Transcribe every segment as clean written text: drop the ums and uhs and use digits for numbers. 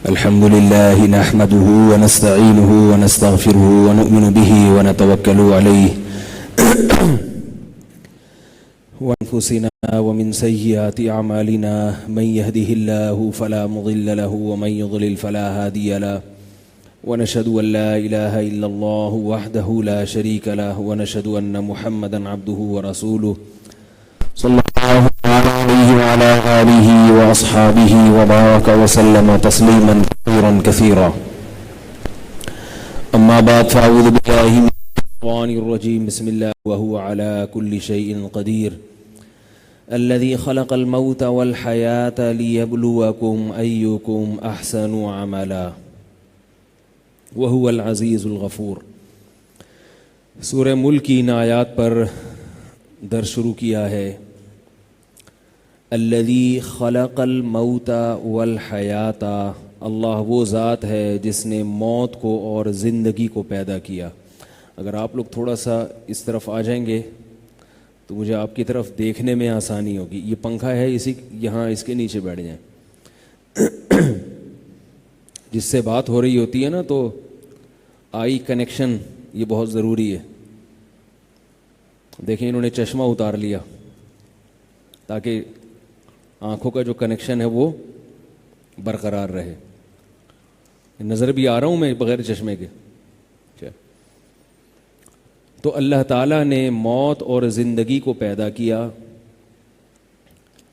الحمد لله نحمده ونستعينه ونستغفره ونؤمن به ونتوكل عليه وأنفسنا ومن سيئات أعمالنا من يهده الله فلا مضل له ومن يضلل فلا هادي له ونشهد أن لا إله إلا الله وحده لا شريك له ونشهد أن محمدا عبده ورسوله صلى الله عليه وعلى آله وأصحابه وبارك وسلم تسليما كثيرا كثيرا. أما بعد فأعوذ بالله من الشيطان الرجيم. بسم الله وهو على كل شيء قدير الذي خلق الموت والحياة ليبلوكم أيكم أحسن عملا وهو العزيز الغفور. سورہ ملک کی ان آیات پر درس شروع کیا ہے. الذی خلق الموت والحیات، اللہ وہ ذات ہے جس نے موت کو اور زندگی کو پیدا کیا. اگر آپ لوگ تھوڑا سا اس طرف آ جائیں گے تو مجھے آپ کی طرف دیکھنے میں آسانی ہوگی. یہ پنکھا ہے، یہاں اس کے نیچے بیٹھ جائیں. جس سے بات ہو رہی ہوتی ہے نا تو آئی کنیکشن یہ بہت ضروری ہے. دیکھیں انہوں نے چشمہ اتار لیا تاکہ آنکھوں کا جو کنیکشن ہے وہ برقرار رہے. نظر بھی آ رہا ہوں میں بغیر چشمے کے. تو اللہ تعالیٰ نے موت اور زندگی کو پیدا کیا.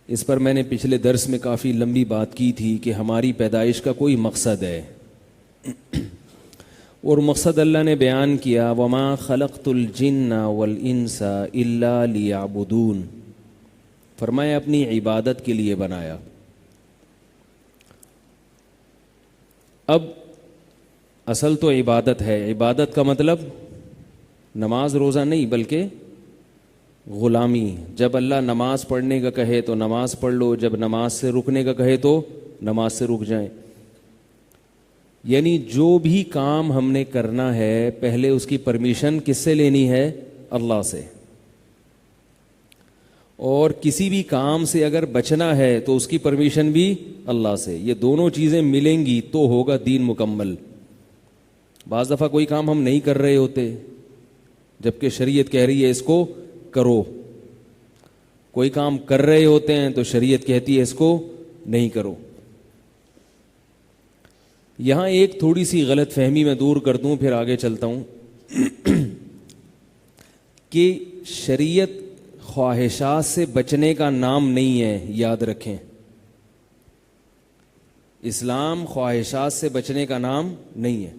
اس پر میں نے پچھلے درس میں کافی لمبی بات کی تھی کہ ہماری پیدائش کا کوئی مقصد ہے اور مقصد اللہ نے بیان کیا. وما خلقت الجن والانس الا لیعبدون، فرمایا اپنی عبادت کے لیے بنایا. اب اصل تو عبادت ہے. عبادت کا مطلب نماز روزہ نہیں بلکہ غلامی. جب اللہ نماز پڑھنے کا کہے تو نماز پڑھ لو، جب نماز سے رکنے کا کہے تو نماز سے رک جائیں. یعنی جو بھی کام ہم نے کرنا ہے پہلے اس کی پرمیشن کس سے لینی ہے؟ اللہ سے. اور کسی بھی کام سے اگر بچنا ہے تو اس کی پرمیشن بھی اللہ سے. یہ دونوں چیزیں ملیں گی تو ہوگا دین مکمل. بعض دفعہ کوئی کام ہم نہیں کر رہے ہوتے جبکہ شریعت کہہ رہی ہے اس کو کرو. کوئی کام کر رہے ہوتے ہیں تو شریعت کہتی ہے اس کو نہیں کرو. یہاں ایک تھوڑی سی غلط فہمی میں دور کر دوں پھر آگے چلتا ہوں کہ شریعت خواہشات سے بچنے کا نام نہیں ہے. یاد رکھیں، اسلام خواہشات سے بچنے کا نام نہیں ہے.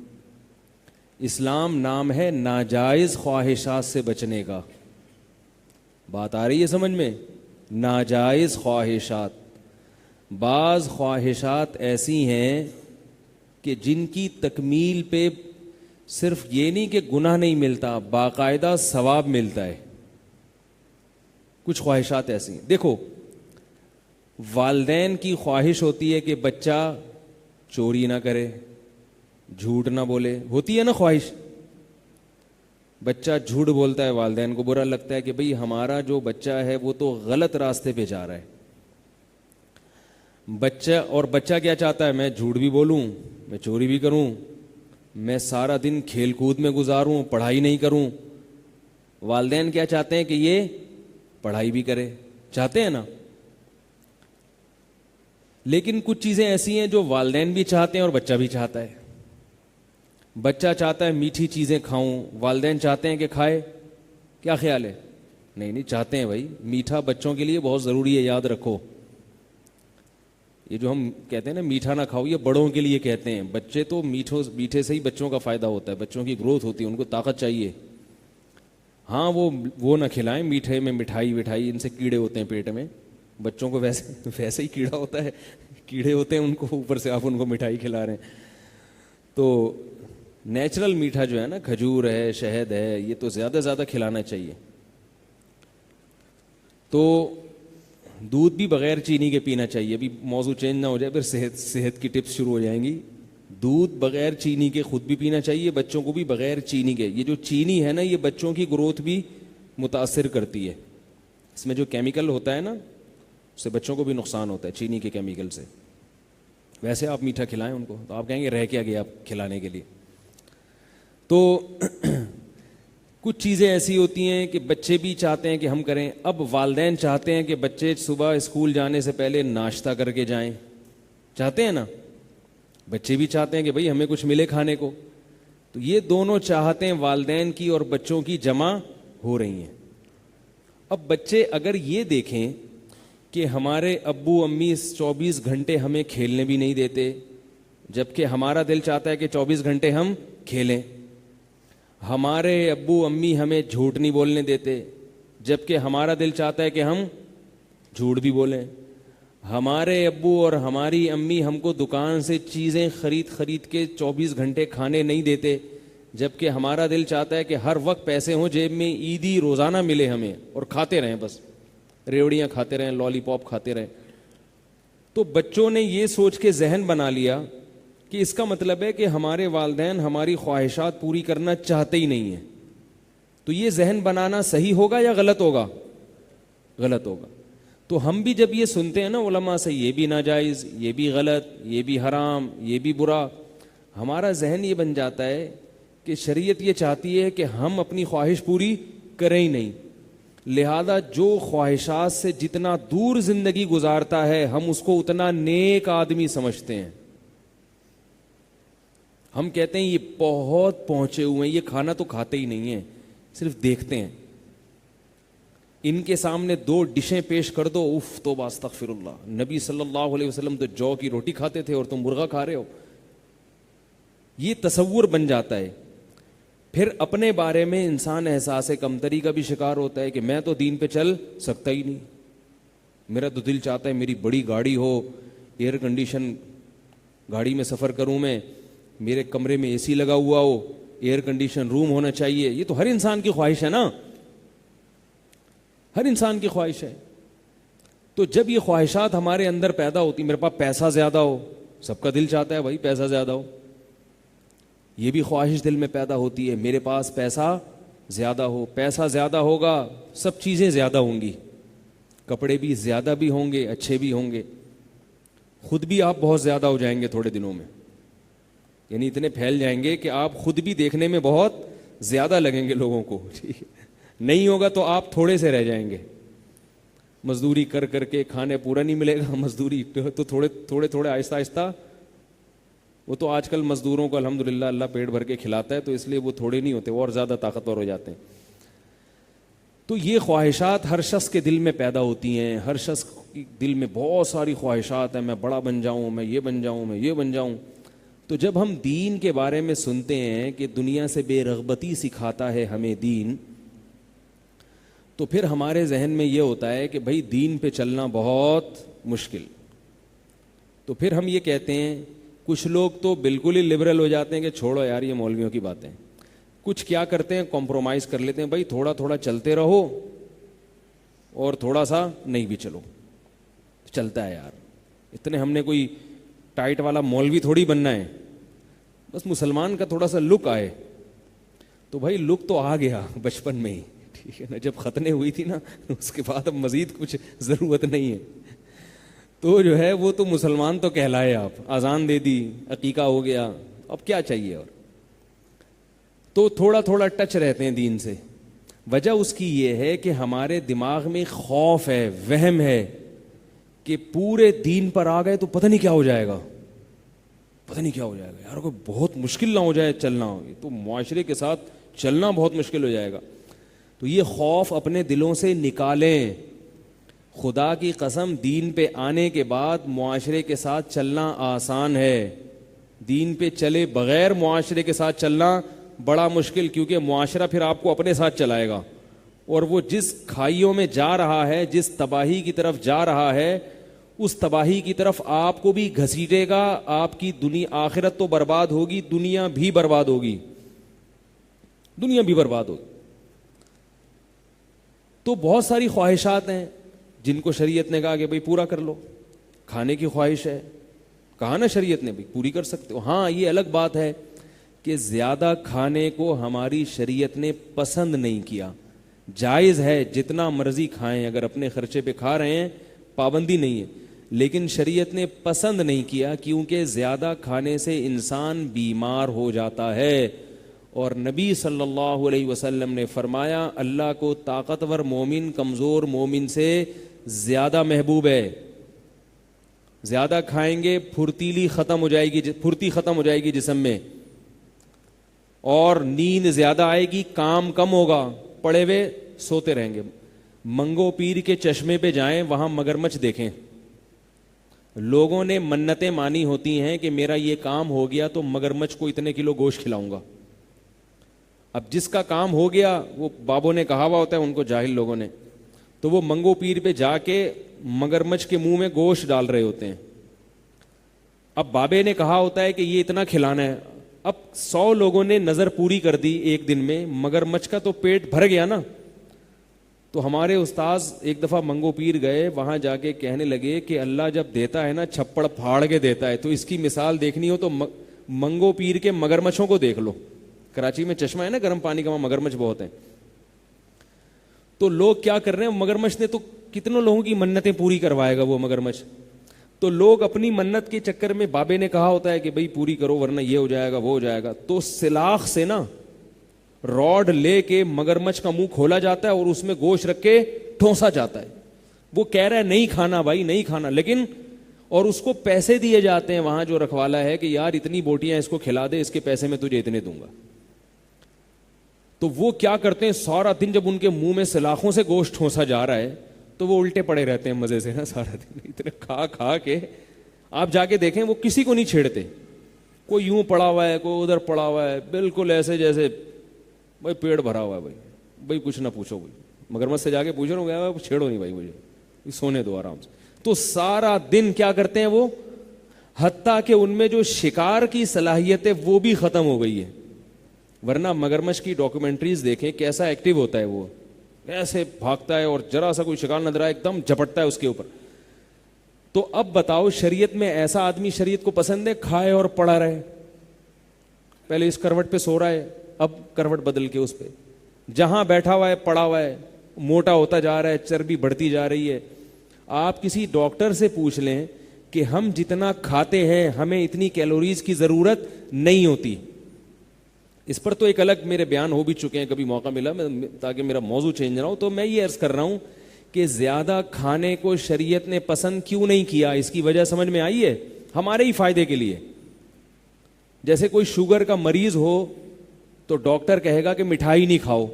اسلام نام ہے ناجائز خواہشات سے بچنے کا. بات آ رہی ہے سمجھ میں؟ ناجائز خواہشات. بعض خواہشات ایسی ہیں کہ جن کی تکمیل پہ صرف یہ نہیں کہ گناہ نہیں ملتا، باقاعدہ ثواب ملتا ہے. کچھ خواہشات ایسی ہیں. دیکھو، والدین کی خواہش ہوتی ہے کہ بچہ چوری نہ کرے، جھوٹ نہ بولے. ہوتی ہے نا خواہش. بچہ جھوٹ بولتا ہے، والدین کو برا لگتا ہے کہ بھئی ہمارا جو بچہ ہے وہ تو غلط راستے پہ جا رہا ہے. بچہ کیا چاہتا ہے؟ میں جھوٹ بھی بولوں، میں چوری بھی کروں، میں سارا دن کھیل کود میں گزاروں، پڑھائی نہیں کروں. والدین کیا چاہتے ہیں کہ یہ پڑھائی بھی کرے. چاہتے ہیں نا؟ لیکن کچھ چیزیں ایسی ہیں جو والدین بھی چاہتے ہیں اور بچہ بھی چاہتا ہے. بچہ چاہتا ہے میٹھی چیزیں کھاؤں، والدین چاہتے ہیں کہ کھائے. کیا خیال ہے؟ نہیں چاہتے ہیں. بھائی میٹھا بچوں کے لیے بہت ضروری ہے، یاد رکھو. یہ جو ہم کہتے ہیں نا میٹھا نہ کھاؤ، یہ بڑوں کے لیے کہتے ہیں. بچے تو میٹھے سے ہی بچوں کا فائدہ ہوتا ہے، بچوں کی گروتھ ہوتی ہے، ان کو طاقت چاہیے. ہاں وہ نہ کھلائیں میٹھے میں، مٹھائی ان سے کیڑے ہوتے ہیں پیٹ میں. بچوں کو ویسے ہی کیڑا ہوتا ہے، کیڑے ہوتے ہیں ان کو، اوپر سے آپ ان کو مٹھائی کھلا رہے ہیں. تو نیچرل میٹھا جو ہے نا، کھجور ہے، شہد ہے، یہ تو زیادہ کھلانا چاہیے. تو دودھ بھی بغیر چینی کے پینا چاہیے. ابھی موضوع چینج نہ ہو جائے پھر صحت کی ٹپس شروع ہو جائیں گی. دودھ بغیر چینی کے خود بھی پینا چاہیے، بچوں کو بھی بغیر چینی کے. یہ جو چینی ہے نا، یہ بچوں کی گروتھ بھی متاثر کرتی ہے. اس میں جو کیمیکل ہوتا ہے نا، اس سے بچوں کو بھی نقصان ہوتا ہے چینی کے کیمیکل سے. ویسے آپ میٹھا کھلائیں ان کو تو آپ کہیں گے رہ کیا گیا آپ کھلانے کے لیے. تو کچھ چیزیں ایسی ہوتی ہیں کہ بچے بھی چاہتے ہیں کہ ہم کریں. اب والدین چاہتے ہیں کہ بچے صبح اسکول جانے سے پہلے ناشتہ کر کے جائیں, چاہتے ہیں نا, بچے بھی چاہتے ہیں کہ بھئی ہمیں کچھ ملے کھانے کو. تو یہ دونوں چاہتیں والدین کی اور بچوں کی جمع ہو رہی ہیں. اب بچے اگر یہ دیکھیں کہ ہمارے ابو امی 24 گھنٹے ہمیں کھیلنے بھی نہیں دیتے, جبکہ ہمارا دل چاہتا ہے کہ 24 گھنٹے ہم کھیلیں, ہمارے ابو امی ہمیں جھوٹ نہیں بولنے دیتے, جبکہ ہمارا دل چاہتا ہے کہ ہم جھوٹ بھی بولیں, ہمارے ابو اور ہماری امی ہم کو دکان سے چیزیں خرید کے 24 گھنٹے کھانے نہیں دیتے, جبکہ ہمارا دل چاہتا ہے کہ ہر وقت پیسے ہوں جیب میں, عیدی روزانہ ملے ہمیں اور کھاتے رہیں, بس ریوڑیاں کھاتے رہیں, لالی پاپ کھاتے رہیں. تو بچوں نے یہ سوچ کے ذہن بنا لیا کہ اس کا مطلب ہے کہ ہمارے والدین ہماری خواہشات پوری کرنا چاہتے ہی نہیں ہیں. تو یہ ذہن بنانا صحیح ہوگا یا غلط ہوگا؟ غلط ہوگا. تو ہم بھی جب یہ سنتے ہیں نا علماء سے, یہ بھی ناجائز, یہ بھی غلط, یہ بھی حرام, یہ بھی برا, ہمارا ذہن یہ بن جاتا ہے کہ شریعت یہ چاہتی ہے کہ ہم اپنی خواہش پوری کریں ہی نہیں, لہذا جو خواہشات سے جتنا دور زندگی گزارتا ہے ہم اس کو اتنا نیک آدمی سمجھتے ہیں. ہم کہتے ہیں یہ بہت پہنچے ہوئے ہیں, یہ کھانا تو کھاتے ہی نہیں ہیں, صرف دیکھتے ہیں. ان کے سامنے 2 ڈشیں پیش کر دو, اف توبہ استغفر اللہ, نبی صلی اللہ علیہ وسلم تو جو کی روٹی کھاتے تھے اور تم مرغا کھا رہے ہو. یہ تصور بن جاتا ہے. پھر اپنے بارے میں انسان احساس کمتری کا بھی شکار ہوتا ہے کہ میں تو دین پہ چل سکتا ہی نہیں, میرا تو دل چاہتا ہے میری بڑی گاڑی ہو, ایئر کنڈیشن گاڑی میں سفر کروں میں, میرے کمرے میں اے سی لگا ہوا ہو, ایئر کنڈیشن روم ہونا چاہیے. یہ تو ہر انسان کی خواہش ہے نا, ہر انسان کی خواہش ہے. تو جب یہ خواہشات ہمارے اندر پیدا ہوتی, میرے پاس پیسہ زیادہ ہو, سب کا دل چاہتا ہے بھائی پیسہ زیادہ ہو, یہ بھی خواہش دل میں پیدا ہوتی ہے, میرے پاس پیسہ زیادہ ہو, پیسہ زیادہ ہوگا سب چیزیں زیادہ ہوں گی, کپڑے بھی زیادہ بھی ہوں گے, اچھے بھی ہوں گے, خود بھی آپ بہت زیادہ ہو جائیں گے تھوڑے دنوں میں, یعنی اتنے پھیل جائیں گے کہ آپ خود بھی دیکھنے میں بہت زیادہ لگیں گے لوگوں کو. ٹھیک ہے, نہیں ہوگا تو آپ تھوڑے سے رہ جائیں گے, مزدوری کر کر کے کھانے پورا نہیں ملے گا, مزدوری تو تھوڑے آہستہ آہستہ, وہ تو آج کل مزدوروں کو الحمدللہ اللہ پیٹ بھر کے کھلاتا ہے تو اس لیے وہ تھوڑے نہیں ہوتے, وہ اور زیادہ طاقتور ہو جاتے ہیں. تو یہ خواہشات ہر شخص کے دل میں پیدا ہوتی ہیں, ہر شخص کے دل میں بہت ساری خواہشات ہیں, میں بڑا بن جاؤں, میں یہ بن جاؤں, میں یہ بن جاؤں. تو جب ہم دین کے بارے میں سنتے ہیں کہ دنیا سے بے رغبتی سکھاتا ہے ہمیں دین, تو پھر ہمارے ذہن میں یہ ہوتا ہے کہ بھائی دین پہ چلنا بہت مشکل. تو پھر ہم یہ کہتے ہیں, کچھ لوگ تو بالکل ہی لبرل ہو جاتے ہیں کہ چھوڑو یار یہ مولویوں کی باتیں. کچھ کیا کرتے ہیں, کمپرومائز کر لیتے ہیں, بھائی تھوڑا تھوڑا چلتے رہو اور تھوڑا سا نہیں بھی چلو, چلتا ہے یار, اتنے ہم نے کوئی ٹائٹ والا مولوی تھوڑی بننا ہے, بس مسلمان کا تھوڑا سا لک آئے. تو بھائی لک تو آ گیا بچپن میں ہی, ٹھیک ہے نا, جب ختنے ہوئی تھی نا اس کے بعد اب مزید کچھ ضرورت نہیں ہے. تو جو ہے وہ تو مسلمان تو کہلائے, آپ اذان دے دی, عقیقہ ہو گیا, اب کیا چاہیے. اور تو تھوڑا تھوڑا ٹچ رہتے ہیں دین سے. وجہ اس کی یہ ہے کہ ہمارے دماغ میں خوف ہے, وہم ہے کہ پورے دین پر آ گئے تو پتہ نہیں کیا ہو جائے گا, پتہ نہیں کیا ہو جائے گا یار, کوئی بہت مشکل نہ ہو جائے چلنا, تو معاشرے کے ساتھ چلنا بہت مشکل ہو جائے گا. تو یہ خوف اپنے دلوں سے نکالیں. خدا کی قسم دین پہ آنے کے بعد معاشرے کے ساتھ چلنا آسان ہے, دین پہ چلے بغیر معاشرے کے ساتھ چلنا بڑا مشکل, کیونکہ معاشرہ پھر آپ کو اپنے ساتھ چلائے گا, اور وہ جس کھائیوں میں جا رہا ہے, جس تباہی کی طرف جا رہا ہے, اس تباہی کی طرف آپ کو بھی گھسیٹے گا. آپ کی دنیا آخرت تو برباد ہوگی, دنیا بھی برباد ہوگی, دنیا بھی برباد ہوگی. تو بہت ساری خواہشات ہیں جن کو شریعت نے کہا کہ بھئی پورا کر لو. کھانے کی خواہش ہے, کہا نا شریعت نے بھئی پوری کر سکتے ہو. ہاں یہ الگ بات ہے کہ زیادہ کھانے کو ہماری شریعت نے پسند نہیں کیا. جائز ہے جتنا مرضی کھائیں, اگر اپنے خرچے پہ کھا رہے ہیں پابندی نہیں ہے, لیکن شریعت نے پسند نہیں کیا کیونکہ زیادہ کھانے سے انسان بیمار ہو جاتا ہے. اور نبی صلی اللہ علیہ وسلم نے فرمایا اللہ کو طاقتور مومن کمزور مومن سے زیادہ محبوب ہے. زیادہ کھائیں گے پھرتی ختم ہو جائے گی جسم میں, اور نیند زیادہ آئے گی, کام کم ہوگا, پڑے ہوئے سوتے رہیں گے. منگو پیر کے چشمے پہ جائیں, وہاں مگرمچھ دیکھیں. لوگوں نے منتیں مانی ہوتی ہیں کہ میرا یہ کام ہو گیا تو مگرمچھ کو اتنے کلو گوشت کھلاؤں گا. اب جس کا کام ہو گیا, وہ بابوں نے کہا ہوا ہوتا ہے ان کو, جاہل لوگوں نے, تو وہ منگو پیر پہ جا کے مگرمچھ کے منہ میں گوشت ڈال رہے ہوتے ہیں. اب بابے نے کہا ہوتا ہے کہ یہ اتنا کھلانا ہے. اب 100 لوگوں نے نظر پوری کر دی ایک دن میں, مگرمچھ کا تو پیٹ بھر گیا نا. تو ہمارے استاذ ایک دفعہ منگو پیر گئے, وہاں جا کے کہنے لگے کہ اللہ جب دیتا ہے نا چھپڑ پھاڑ کے دیتا ہے, تو اس کی مثال دیکھنی ہو تو منگو پیر کے مگرمچھوں کو دیکھ لو. کراچی میں چشمہ ہے نا گرم پانی کا, وہاں مگرمچھ بہت ہیں. تو لوگ کیا کر رہے ہیں, مگرمچھ نے تو کتنوں لوگوں کی منتیں پوری کروائے گا وہ مگرمچھ. تو لوگ اپنی منت کے چکر میں, بابے نے کہا ہوتا ہے کہ بھئی پوری کرو ورنہ یہ ہو جائے گا وہ ہو جائے گا, تو سلاخ سے نا راڈ لے کے مگرمچھ کا منہ کھولا جاتا ہے اور اس میں گوشت رکھ کے ٹھونسا جاتا ہے. وہ کہہ رہا ہے نہیں کھانا بھائی نہیں کھانا, لیکن اور اس کو پیسے دیے جاتے ہیں وہاں جو رکھوالا ہے کہ یار اتنی بوٹیاں اس کو کھلا دے, اس کے پیسے میں تجھے اتنے دوں گا. تو وہ کیا کرتے ہیں, سارا دن جب ان کے منہ میں سلاخوں سے گوشت ٹھونسا جا رہا ہے تو وہ الٹے پڑے رہتے ہیں مزے سے نا سارا دن, اتنے کھا کھا کے. آپ جا کے دیکھیں وہ کسی کو نہیں چھیڑتے, کوئی یوں پڑا ہوا ہے کوئی ادھر پڑا ہوا ہے, بالکل ایسے جیسے بھائی پیڑ بھرا ہوا ہے بھائی کچھ نہ پوچھو بھائی. مگرمچھ سے جا کے پوچھو نا, چھیڑو نہیں بھائی مجھے, سونے دو آرام سے. تو سارا دن کیا کرتے ہیں وہ, حتیٰ کہ ان میں جو شکار کی صلاحیت ہے وہ بھی ختم ہو گئی ہے. ورنہ مگرمچھ کی ڈاکومنٹریز دیکھیں کیسا ایکٹیو ہوتا ہے, وہ ایسے بھاگتا ہے اور ذرا سا کوئی شکار نظر آئے ایک دم جھپٹتا ہے اس کے اوپر. تو اب بتاؤ شریعت میں ایسا آدمی شریعت کو پسند ہے کھائے اور پڑا رہے. پہلے اس کروٹ پہ سو رہا ہے, اب کروٹ بدل کے اس پہ, جہاں بیٹھا ہوا ہے پڑا ہوا ہے, موٹا ہوتا جا رہا ہے, چربی بڑھتی جا رہی ہے. آپ کسی ڈاکٹر سے پوچھ لیں کہ ہم جتنا کھاتے ہیں ہمیں اتنی کیلوریز کی ضرورت نہیں ہوتی. اس پر تو ایک الگ میرے بیان ہو بھی چکے ہیں, کبھی موقع ملا تاکہ میرا موضوع چینج نہ ہو. تو میں یہ عرض کر رہا ہوں کہ زیادہ کھانے کو شریعت نے پسند کیوں نہیں کیا, اس کی وجہ سمجھ میں آئی ہے, ہمارے ہی فائدے کے لیے. جیسے کوئی شوگر کا مریض ہو تو ڈاکٹر کہے گا کہ مٹھائی نہیں کھاؤ.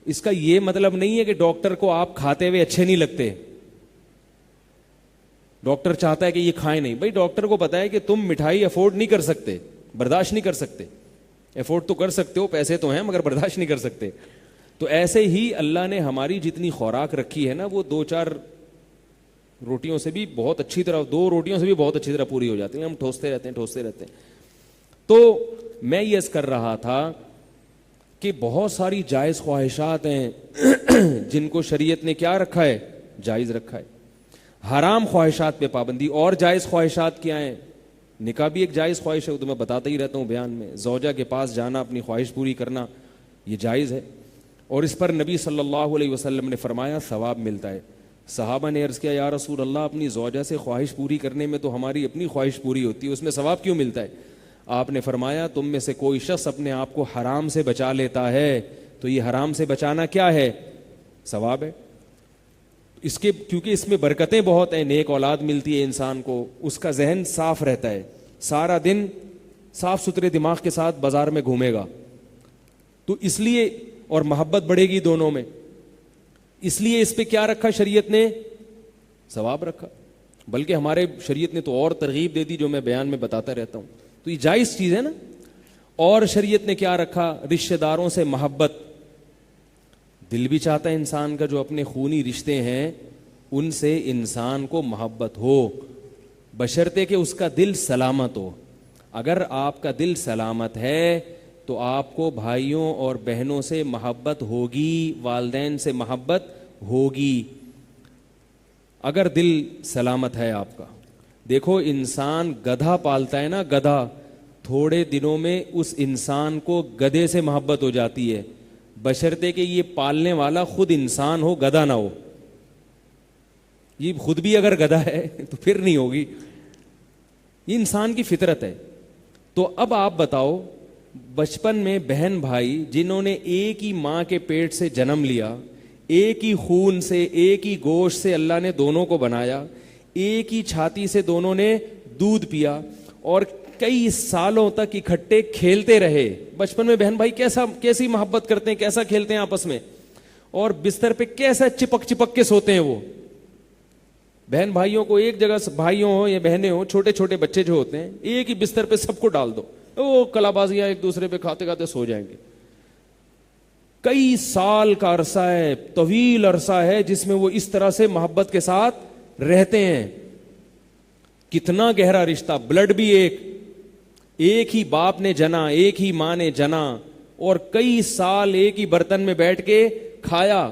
اس کا یہ مطلب نہیں ہے کہ ڈاکٹر کو آپ کھاتے ہوئے اچھے نہیں لگتے, ڈاکٹر چاہتا ہے کہ یہ کھائیں نہیں. بھائی ڈاکٹر کو پتا ہے کہ تم مٹھائی افورڈ نہیں کر سکتے, برداشت نہیں کر سکتے. افورڈ تو کر سکتے ہو, پیسے تو ہیں, مگر برداشت نہیں کر سکتے. تو ایسے ہی اللہ نے ہماری جتنی خوراک رکھی ہے نا, وہ 2-4 روٹیوں سے بھی بہت اچھی طرح, 2 روٹیوں سے بھی بہت اچھی طرح پوری ہو جاتی ہیں. ہم ٹھوستے رہتے ہیں. تو میں یہ عرض کر رہا تھا کہ بہت ساری جائز خواہشات ہیں جن کو شریعت نے کیا رکھا ہے, جائز رکھا ہے. حرام خواہشات پہ پابندی. اور جائز خواہشات کیا ہیں, نکاح بھی ایک جائز خواہش ہے, تو میں بتاتا ہی رہتا ہوں بیان میں. زوجہ کے پاس جانا, اپنی خواہش پوری کرنا, یہ جائز ہے. اور اس پر نبی صلی اللہ علیہ وسلم نے فرمایا ثواب ملتا ہے. صحابہ نے عرض کیا یا رسول اللہ, اپنی زوجہ سے خواہش پوری کرنے میں تو ہماری اپنی خواہش پوری ہوتی ہے, اس میں ثواب کیوں ملتا ہے؟ آپ نے فرمایا تم میں سے کوئی شخص اپنے آپ کو حرام سے بچا لیتا ہے تو یہ حرام سے بچانا کیا ہے, ثواب ہے. اس کے کیونکہ اس میں برکتیں بہت ہیں, نیک اولاد ملتی ہے انسان کو, اس کا ذہن صاف رہتا ہے, سارا دن صاف ستھرے دماغ کے ساتھ بازار میں گھومے گا. تو اس لیے, اور محبت بڑھے گی دونوں میں, اس لیے اس پہ کیا رکھا شریعت نے, ثواب رکھا. بلکہ ہمارے شریعت نے تو اور ترغیب دے دی جو میں بیان میں بتاتا رہتا ہوں. تو یہ جائز چیز ہے نا. اور شریعت نے کیا رکھا, رشتہ داروں سے محبت. دل بھی چاہتا ہے انسان کا جو اپنے خونی رشتے ہیں ان سے انسان کو محبت ہو, بشرطے کہ اس کا دل سلامت ہو. اگر آپ کا دل سلامت ہے تو آپ کو بھائیوں اور بہنوں سے محبت ہوگی, والدین سے محبت ہوگی, اگر دل سلامت ہے آپ کا. دیکھو انسان گدھا پالتا ہے نا, گدھا, تھوڑے دنوں میں اس انسان کو گدھے سے محبت ہو جاتی ہے, بشرطے کہ یہ پالنے والا خود انسان ہو, گدھا نہ ہو. یہ خود بھی اگر گدھا ہے تو پھر نہیں ہوگی. یہ انسان کی فطرت ہے. تو اب آپ بتاؤ, بچپن میں بہن بھائی جنہوں نے ایک ہی ماں کے پیٹ سے جنم لیا, ایک ہی خون سے, ایک ہی گوشت سے اللہ نے دونوں کو بنایا, ایک ہی چھاتی سے دونوں نے دودھ پیا, اور کئی سالوں تک اکٹھے کھیلتے رہے. بچپن میں بہن بھائی کیسی محبت کرتے ہیں, کیسا کھیلتے ہیں آپس میں, اور بستر پہ کیسا چپک چپک کے سوتے ہیں وہ. بہن بھائیوں کو ایک جگہ, بھائیوں ہو یا بہنیں ہو, چھوٹے چھوٹے بچے جو ہوتے ہیں, ایک ہی بستر پہ سب کو ڈال دو, وہ کلا بازیاں ایک دوسرے پہ کھاتے کھاتے سو جائیں گے. کئی سال کا عرصہ ہے, طویل عرصہ ہے, جس میں وہ اس طرح سے محبت کے ساتھ رہتے ہیں. کتنا گہرا رشتہ, بلڈ بھی ایک ہی باپ نے جنا, ایک ہی ماں نے جنا, اور کئی سال ایک ہی برتن میں بیٹھ کے کھایا,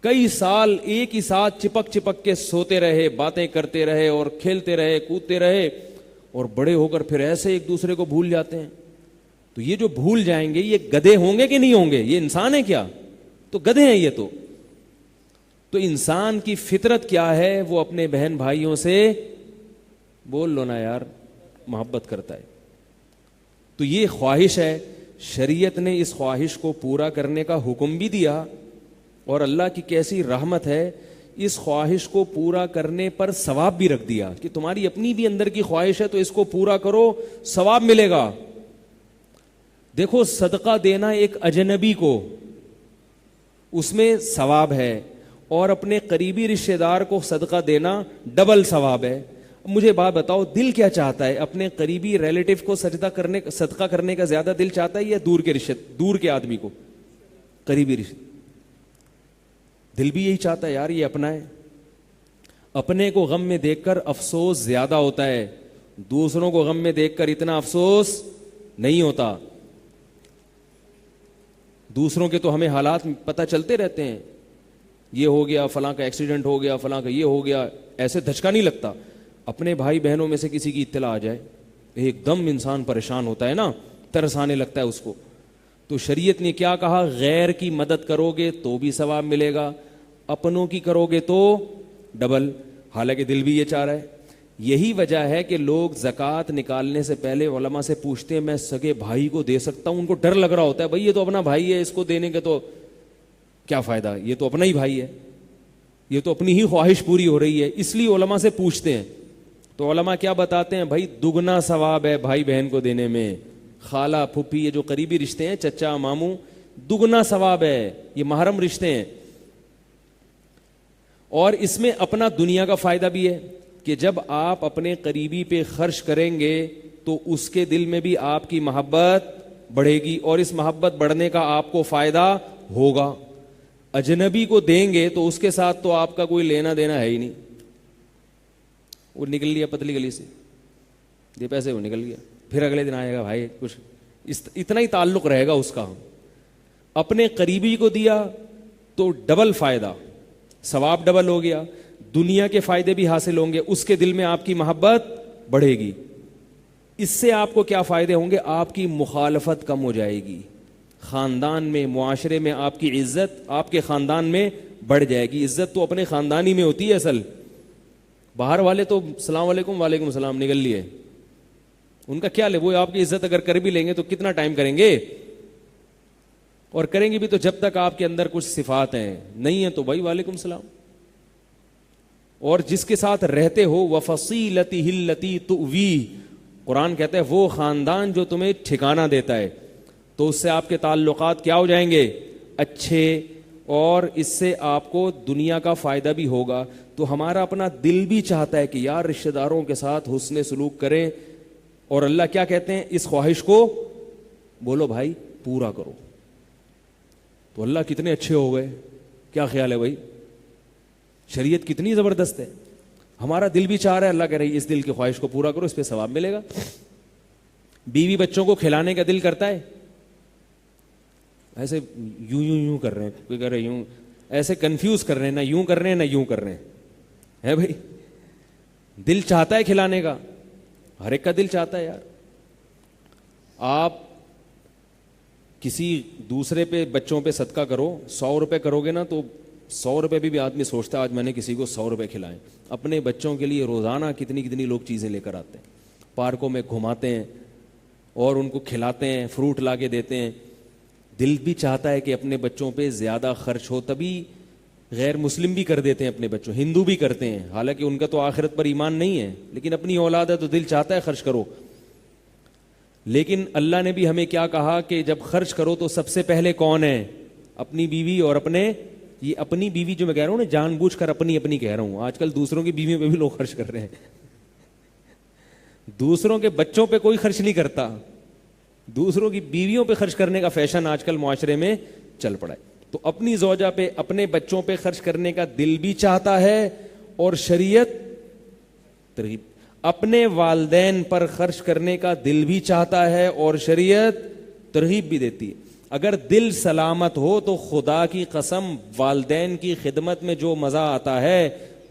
کئی سال ایک ہی ساتھ چپک چپک کے سوتے رہے, باتیں کرتے رہے اور کھیلتے رہے, کودتے رہے, اور بڑے ہو کر پھر ایسے ایک دوسرے کو بھول جاتے ہیں. تو یہ جو بھول جائیں گے, یہ گدھے ہوں گے کہ نہیں ہوں گے؟ یہ انسان ہے کیا؟ تو گدھے ہیں یہ. تو انسان کی فطرت کیا ہے؟ وہ اپنے بہن بھائیوں سے, بول لو نا یار, محبت کرتا ہے. تو یہ خواہش ہے, شریعت نے اس خواہش کو پورا کرنے کا حکم بھی دیا, اور اللہ کی کیسی رحمت ہے, اس خواہش کو پورا کرنے پر ثواب بھی رکھ دیا کہ تمہاری اپنی بھی اندر کی خواہش ہے تو اس کو پورا کرو, ثواب ملے گا. دیکھو, صدقہ دینا ایک اجنبی کو, اس میں ثواب ہے, اور اپنے قریبی رشتہ دار کو صدقہ دینا ڈبل ثواب ہے. مجھے بات بتاؤ, دل کیا چاہتا ہے؟ اپنے قریبی ریلیٹو کو صدقہ کرنے کا زیادہ دل چاہتا ہے, یا دور کے آدمی کو, قریبی رشتہ؟ دل بھی یہی چاہتا ہے یار, یہ اپنا ہے. اپنے کو غم میں دیکھ کر افسوس زیادہ ہوتا ہے, دوسروں کو غم میں دیکھ کر اتنا افسوس نہیں ہوتا. دوسروں کے تو ہمیں حالات پتہ چلتے رہتے ہیں, یہ ہو گیا, فلاں کا ایکسیڈنٹ ہو گیا, فلاں کا یہ ہو گیا, ایسے دھچکا نہیں لگتا. اپنے بھائی بہنوں میں سے کسی کی اطلاع آ جائے, ایک دم انسان پریشان ہوتا ہے نا, ترس آنے لگتا ہے اس کو. تو شریعت نے کیا کہا؟ غیر کی مدد کرو گے تو بھی ثواب ملے گا, اپنوں کی کرو گے تو ڈبل. حالانکہ دل بھی یہ چاہ رہا ہے. یہی وجہ ہے کہ لوگ زکوٰۃ نکالنے سے پہلے علماء سے پوچھتے ہیں, میں سگے بھائی کو دے سکتا ہوں؟ ان کو ڈر لگ رہا ہوتا ہے, بھائی یہ تو اپنا بھائی ہے, اس کو دینے کے تو کیا فائدہ, یہ تو اپنا ہی بھائی ہے, یہ تو اپنی ہی خواہش پوری ہو رہی ہے, اس لیے علماء سے پوچھتے ہیں. تو علماء کیا بتاتے ہیں؟ بھائی دگنا ثواب ہے بھائی بہن کو دینے میں, خالہ پھپھی, یہ جو قریبی رشتے ہیں, چچا ماموں, دگنا ثواب ہے, یہ محرم رشتے ہیں. اور اس میں اپنا دنیا کا فائدہ بھی ہے کہ جب آپ اپنے قریبی پہ خرچ کریں گے تو اس کے دل میں بھی آپ کی محبت بڑھے گی, اور اس محبت بڑھنے کا آپ کو فائدہ ہوگا. اجنبی کو دیں گے تو اس کے ساتھ تو آپ کا کوئی لینا دینا ہے ہی نہیں, وہ نکل لیا پتلی گلی سے, یہ پیسے وہ نکل گیا, پھر اگلے دن آئے گا بھائی کچھ, اتنا ہی تعلق رہے گا اس کا. اپنے قریبی کو دیا تو ڈبل فائدہ, ثواب ڈبل ہو گیا, دنیا کے فائدے بھی حاصل ہوں گے, اس کے دل میں آپ کی محبت بڑھے گی. اس سے آپ کو کیا فائدے ہوں گے؟ آپ کی مخالفت کم ہو جائے گی, خاندان میں, معاشرے میں آپ کی عزت آپ کے خاندان میں بڑھ جائے گی. عزت تو اپنے خاندانی میں ہوتی ہے اصل, باہر والے تو السلام علیکم وعلیکم السلام نکل لیے, ان کا کیا لے, وہ آپ کی عزت اگر کر بھی لیں گے تو کتنا ٹائم کریں گے, اور کریں گے بھی تو جب تک آپ کے اندر کچھ صفات ہیں, نہیں ہیں تو بھائی وعلیکم السلام. اور جس کے ساتھ رہتے ہو, وَفَصِيلَتِهِ الَّتِي تُؤْوِيهِ, قرآن کہتا ہے وہ خاندان جو تمہیں ٹھکانہ دیتا ہے, تو اس سے آپ کے تعلقات کیا ہو جائیں گے؟ اچھے, اور اس سے آپ کو دنیا کا فائدہ بھی ہوگا. تو ہمارا اپنا دل بھی چاہتا ہے کہ یار رشتہ داروں کے ساتھ حسن سلوک کریں, اور اللہ کیا کہتے ہیں؟ اس خواہش کو بولو بھائی پورا کرو. تو اللہ کتنے اچھے ہو گئے, کیا خیال ہے بھائی؟ شریعت کتنی زبردست ہے. ہمارا دل بھی چاہ رہا ہے, اللہ کہہ رہی اس دل کی خواہش کو پورا کرو, اس پہ ثواب ملے گا. بیوی بچوں کو کھلانے کا دل کرتا ہے, ایسے یوں یوں یوں کر رہے ہیں, کوئی کہہ رہے یوں, ایسے کنفیوز کر رہے ہیں, نہ یوں کر رہے ہیں نہ یوں کر رہے ہیں بھائی. دل چاہتا ہے کھلانے کا, ہر ایک کا دل چاہتا ہے یار. آپ کسی دوسرے پہ بچوں پہ صدقہ کرو, 100 روپے کرو گے نا تو 100 روپے بھی آدمی سوچتا ہے آج میں نے کسی کو 100 روپے کھلائیں. اپنے بچوں کے لیے روزانہ کتنی لوگ چیزیں لے کر آتے ہیں, پارکوں میں گھماتے ہیں اور ان کو کھلاتے ہیں, فروٹ لا کے دیتے ہیں. دل بھی چاہتا ہے کہ اپنے بچوں پہ زیادہ خرچ ہو, تبھی غیر مسلم بھی کر دیتے ہیں اپنے بچوں, ہندو بھی کرتے ہیں, حالانکہ ان کا تو آخرت پر ایمان نہیں ہے, لیکن اپنی اولاد ہے تو دل چاہتا ہے خرچ کرو. لیکن اللہ نے بھی ہمیں کیا کہا کہ جب خرچ کرو تو سب سے پہلے کون ہے؟ اپنی بیوی اور اپنے, یہ اپنی بیوی جو میں کہہ رہا ہوں نا, جان بوجھ کر اپنی کہہ رہا ہوں. آج کل دوسروں کی بیویوں پہ بھی لوگ خرچ کر رہے ہیں, دوسروں کے بچوں پہ کوئی خرچ نہیں کرتا, دوسروں کی بیویوں پہ خرچ کرنے کا فیشن آج کل معاشرے میں چل پڑا ہے. تو اپنی زوجہ پہ, اپنے بچوں پہ خرچ کرنے کا دل بھی چاہتا ہے اور شریعت ترغیب. اپنے والدین پر خرچ کرنے کا دل بھی چاہتا ہے اور شریعت ترغیب بھی دیتی ہے. اگر دل سلامت ہو تو خدا کی قسم والدین کی خدمت میں جو مزہ آتا ہے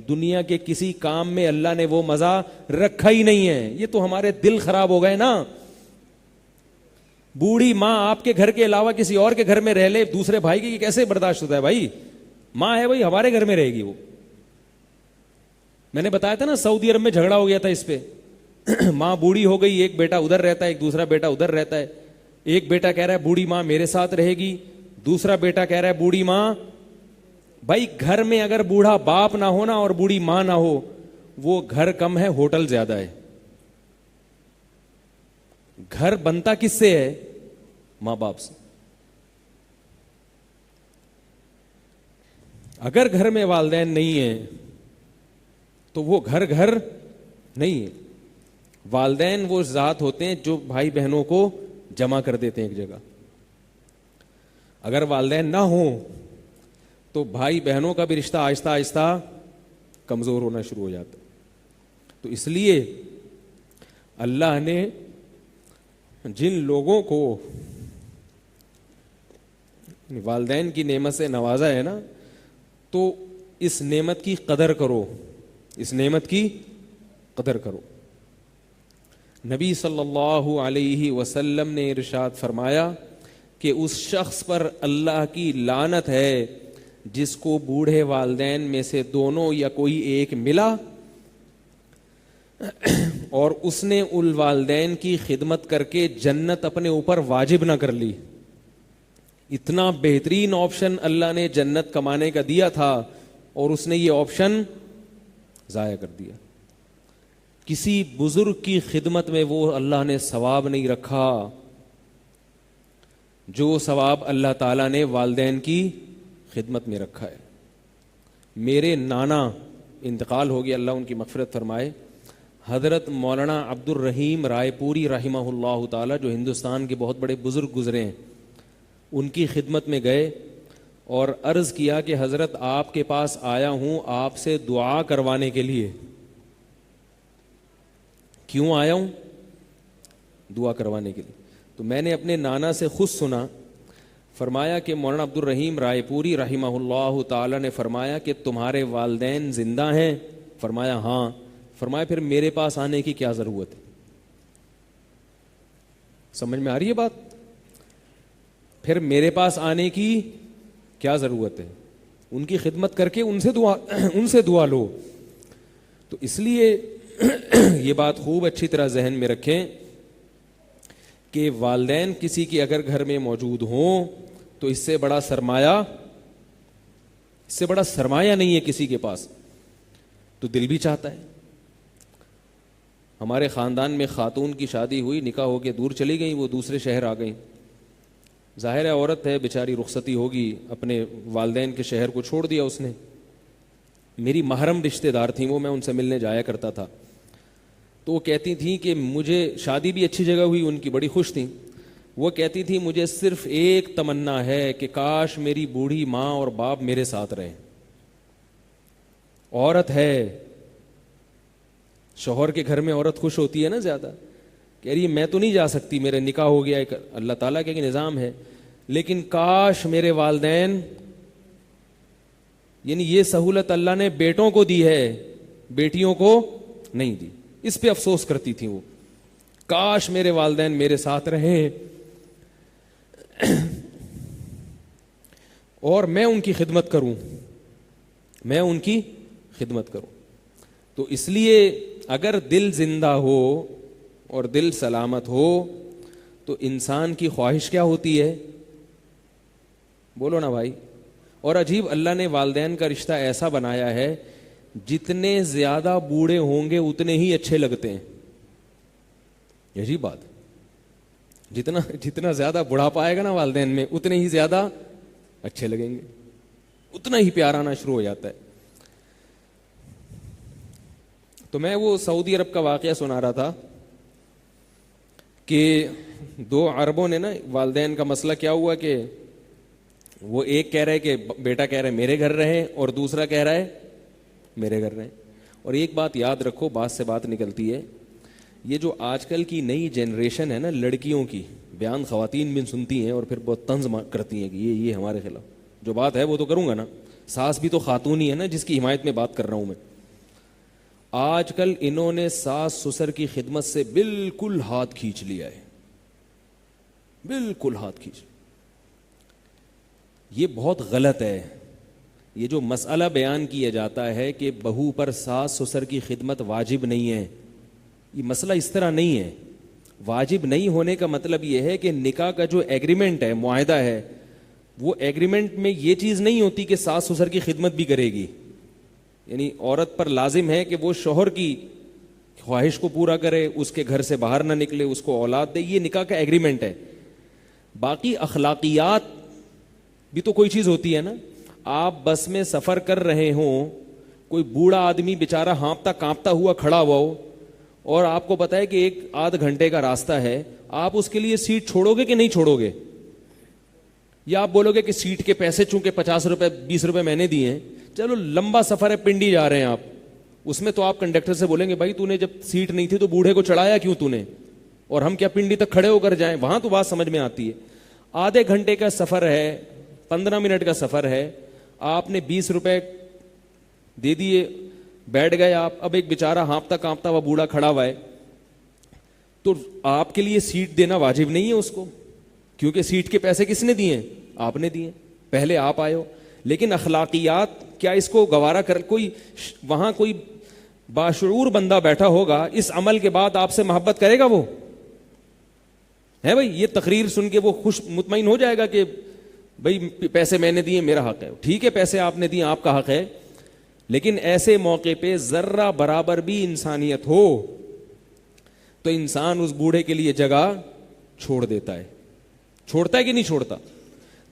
دنیا کے کسی کام میں اللہ نے وہ مزہ رکھا ہی نہیں ہے. یہ تو ہمارے دل خراب ہو گئے نا. بوڑھی ماں آپ کے گھر کے علاوہ کسی اور کے گھر میں رہ لے دوسرے بھائی کی, کیسے برداشت ہوتا ہے بھائی؟ ماں ہے بھائی, ہمارے گھر میں رہے گی وہ. میں نے بتایا تھا نا سعودی عرب میں جھگڑا ہو گیا تھا اس پہ. ماں بوڑھی ہو گئی, ایک بیٹا ادھر رہتا ہے, ایک دوسرا بیٹا ادھر رہتا ہے. ایک بیٹا کہہ رہا ہے بوڑھی ماں میرے ساتھ رہے گی, دوسرا بیٹا کہہ رہا ہے بوڑھی ماں. بھائی گھر میں اگر بوڑھا باپ نہ ہونا اور بوڑھی ماں نہ ہو, وہ گھر کم ہے ہوٹل زیادہ ہے. گھر بنتا کس سے ہے؟ ماں باپ سے. اگر گھر میں والدین نہیں ہیں تو وہ گھر نہیں ہے. والدین وہ ذات ہوتے ہیں جو بھائی بہنوں کو جمع کر دیتے ہیں ایک جگہ. اگر والدین نہ ہوں تو بھائی بہنوں کا بھی رشتہ آہستہ آہستہ کمزور ہونا شروع ہو جاتا ہے. تو اس لیے اللہ نے جن لوگوں کو والدین کی نعمت سے نوازا ہے نا, تو اس نعمت کی قدر کرو, اس نعمت کی قدر کرو. نبی صلی اللہ علیہ وسلم نے ارشاد فرمایا کہ اس شخص پر اللہ کی لعنت ہے جس کو بوڑھے والدین میں سے دونوں یا کوئی ایک ملا اور اس نے ان والدین کی خدمت کر کے جنت اپنے اوپر واجب نہ کر لی. اتنا بہترین آپشن اللہ نے جنت کمانے کا دیا تھا اور اس نے یہ آپشن ضائع کر دیا. کسی بزرگ کی خدمت میں وہ اللہ نے ثواب نہیں رکھا جو ثواب اللہ تعالیٰ نے والدین کی خدمت میں رکھا ہے. میرے نانا انتقال ہو گیا, اللہ ان کی مغفرت فرمائے, حضرت مولانا عبد الرحیم رائے پوری رحمہ اللہ تعالیٰ, جو ہندوستان کے بہت بڑے بزرگ گزرے ہیں, ان کی خدمت میں گئے اور عرض کیا کہ حضرت آپ کے پاس آیا ہوں آپ سے دعا کروانے کے لیے. کیوں آیا ہوں؟ دعا کروانے کے لیے. تو میں نے اپنے نانا سے خود سنا, فرمایا کہ مولانا عبد الرحیم رائے پوری رحمہ اللہ تعالی نے فرمایا کہ تمہارے والدین زندہ ہیں؟ فرمایا ہاں. فرمایا پھر میرے پاس آنے کی کیا ضرورت ہے؟ سمجھ میں آ رہی ہے بات؟ پھر میرے پاس آنے کی کیا ضرورت ہے؟ ان کی خدمت کر کے ان سے دعا لو. تو اس لیے یہ بات خوب اچھی طرح ذہن میں رکھیں کہ والدین کسی کی اگر گھر میں موجود ہوں تو اس سے بڑا سرمایہ نہیں ہے کسی کے پاس. تو دل بھی چاہتا ہے. ہمارے خاندان میں خاتون کی شادی ہوئی, نکاح ہو کے دور چلی گئی, وہ دوسرے شہر آ گئیں. ظاہر ہے عورت ہے بیچاری, رخصتی ہوگی, اپنے والدین کے شہر کو چھوڑ دیا اس نے. میری محرم رشتہ دار تھیں وہ, میں ان سے ملنے جایا کرتا تھا. تو وہ کہتی تھیں کہ مجھے شادی بھی اچھی جگہ ہوئی, ان کی بڑی خوش تھیں. وہ کہتی تھیں مجھے صرف ایک تمنا ہے کہ کاش میری بوڑھی ماں اور باپ میرے ساتھ رہیں. عورت ہے, شوہر کے گھر میں عورت خوش ہوتی ہے نا زیادہ. کہہ رہی ہے میں تو نہیں جا سکتی, میرے نکاح ہو گیا, ایک اللہ تعالیٰ کا نظام ہے, لیکن کاش میرے والدین, یعنی یہ سہولت اللہ نے بیٹوں کو دی ہے, بیٹیوں کو نہیں دی. اس پہ افسوس کرتی تھی وہ, کاش میرے والدین میرے ساتھ رہیں اور میں ان کی خدمت کروں. میں ان کی خدمت کروں. تو اس لیے اگر دل زندہ ہو اور دل سلامت ہو تو انسان کی خواہش کیا ہوتی ہے؟ بولو نا بھائی. اور عجیب اللہ نے والدین کا رشتہ ایسا بنایا ہے جتنے زیادہ بوڑھے ہوں گے اتنے ہی اچھے لگتے ہیں. عجیب بات. جتنا زیادہ بڑھاپا آئے گا نا والدین میں اتنے ہی زیادہ اچھے لگیں گے, اتنا ہی پیار آنا شروع ہو جاتا ہے. تو میں وہ سعودی عرب کا واقعہ سنا رہا تھا کہ 2 عربوں نے نا والدین کا مسئلہ کیا ہوا کہ وہ ایک کہہ رہے کہ بیٹا کہہ رہے میرے گھر رہے اور دوسرا کہہ رہا ہے میرے گھر رہے. اور ایک بات یاد رکھو, بات سے بات نکلتی ہے, یہ جو آج کل کی نئی جنریشن ہے نا لڑکیوں کی, بیان خواتین بھی سنتی ہیں اور پھر بہت طنز کرتی ہیں کہ یہ ہمارے خلاف. جو بات ہے وہ تو کروں گا نا, ساس بھی تو خاتون ہی ہے نا جس کی حمایت میں بات کر رہا ہوں میں. آج کل انہوں نے ساس سسر کی خدمت سے بالکل ہاتھ کھینچ لیا ہے, بالکل ہاتھ کھینچ. یہ بہت غلط ہے. یہ جو مسئلہ بیان کیا جاتا ہے کہ بہو پر ساس سسر کی خدمت واجب نہیں ہے, یہ مسئلہ اس طرح نہیں ہے. واجب نہیں ہونے کا مطلب یہ ہے کہ نکاح کا جو ایگریمنٹ ہے, معاہدہ ہے, وہ ایگریمنٹ میں یہ چیز نہیں ہوتی کہ ساس سسر کی خدمت بھی کرے گی. یعنی عورت پر لازم ہے کہ وہ شوہر کی خواہش کو پورا کرے, اس کے گھر سے باہر نہ نکلے, اس کو اولاد دے, یہ نکاح کا ایگریمنٹ ہے. باقی اخلاقیات بھی تو کوئی چیز ہوتی ہے نا. آپ بس میں سفر کر رہے ہوں, کوئی بوڑھا آدمی بیچارہ ہانپتا کانپتا ہوا کھڑا ہوا ہو اور آپ کو پتا ہے کہ 1-8 گھنٹے کا راستہ ہے, آپ اس کے لیے سیٹ چھوڑو گے کہ نہیں چھوڑو گے؟ یا آپ بولو گے کہ سیٹ کے پیسے چونکہ 50 روپے 20 روپے میں نے دیے ہیں, چلو لمبا سفر ہے, پنڈی جا رہے ہیں آپ, اس میں تو آپ کنڈکٹر سے بولیں گے بھائی تو نے جب سیٹ نہیں تھی تو بوڑھے کو چڑھایا کیوں تو نے, اور ہم کیا پنڈی تک کھڑے ہو کر جائیں؟ وہاں تو بات سمجھ میں آتی ہے. آدھے گھنٹے کا سفر ہے, 15 منٹ کا سفر ہے, آپ نے 20 روپے دے دیے, بیٹھ گئے آپ. اب ایک بیچارہ ہانپتا کانپتا ہوا بوڑھا کھڑا ہوا ہے, تو آپ کے لیے سیٹ دینا واجب نہیں ہے اس کو, کیونکہ سیٹ کے پیسے کس نے دیے؟ آپ نے دیے, پہلے آپ آئے ہو. لیکن اخلاقیات کیا اس کو گوارا کر, کوئی وہاں کوئی باشعور بندہ بیٹھا ہوگا, اس عمل کے بعد آپ سے محبت کرے گا وہ؟ ہے بھائی, یہ تقریر سن کے وہ خوش مطمئن ہو جائے گا کہ بھائی پیسے میں نے دیے, میرا حق ہے. ٹھیک ہے, پیسے آپ نے دیے, آپ کا حق ہے, لیکن ایسے موقع پہ ذرہ برابر بھی انسانیت ہو تو انسان اس بوڑھے کے لیے جگہ چھوڑ دیتا ہے. چھوڑتا ہے کہ نہیں چھوڑتا؟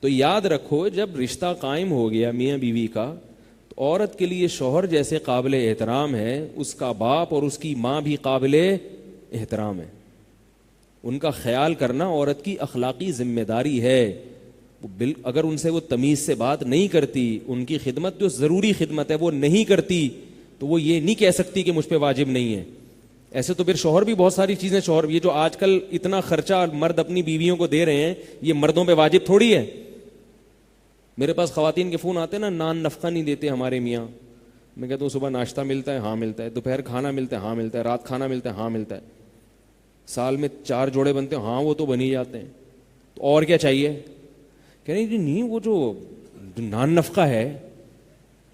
تو یاد رکھو, جب رشتہ قائم ہو گیا میاں بیوی کا, تو عورت کے لیے شوہر جیسے قابل احترام ہے, اس کا باپ اور اس کی ماں بھی قابل احترام ہے. ان کا خیال کرنا عورت کی اخلاقی ذمہ داری ہے. اگر ان سے وہ تمیز سے بات نہیں کرتی, ان کی خدمت جو ضروری خدمت ہے وہ نہیں کرتی, تو وہ یہ نہیں کہہ سکتی کہ مجھ پہ واجب نہیں ہے. ایسے تو پھر شوہر بھی بہت ساری چیزیں, شوہر یہ جو آج کل اتنا خرچہ مرد اپنی بیویوں کو دے رہے ہیں, یہ مردوں پہ واجب تھوڑی ہے. میرے پاس خواتین کے فون آتے ہیں نا, نان نفقہ نہیں دیتے ہمارے میاں. میں کہتا ہوں صبح ناشتہ ملتا ہے, ہاں ملتا ہے. دوپہر کھانا ملتا ہے, ہاں ملتا ہے. رات کھانا ملتا ہے, ہاں ملتا ہے. سال میں 4 جوڑے بنتے ہیں, ہاں وہ تو بن ہی جاتے ہیں. تو اور کیا چاہیے؟ کہہ رہے نہیں, وہ جو نان نفقہ ہے,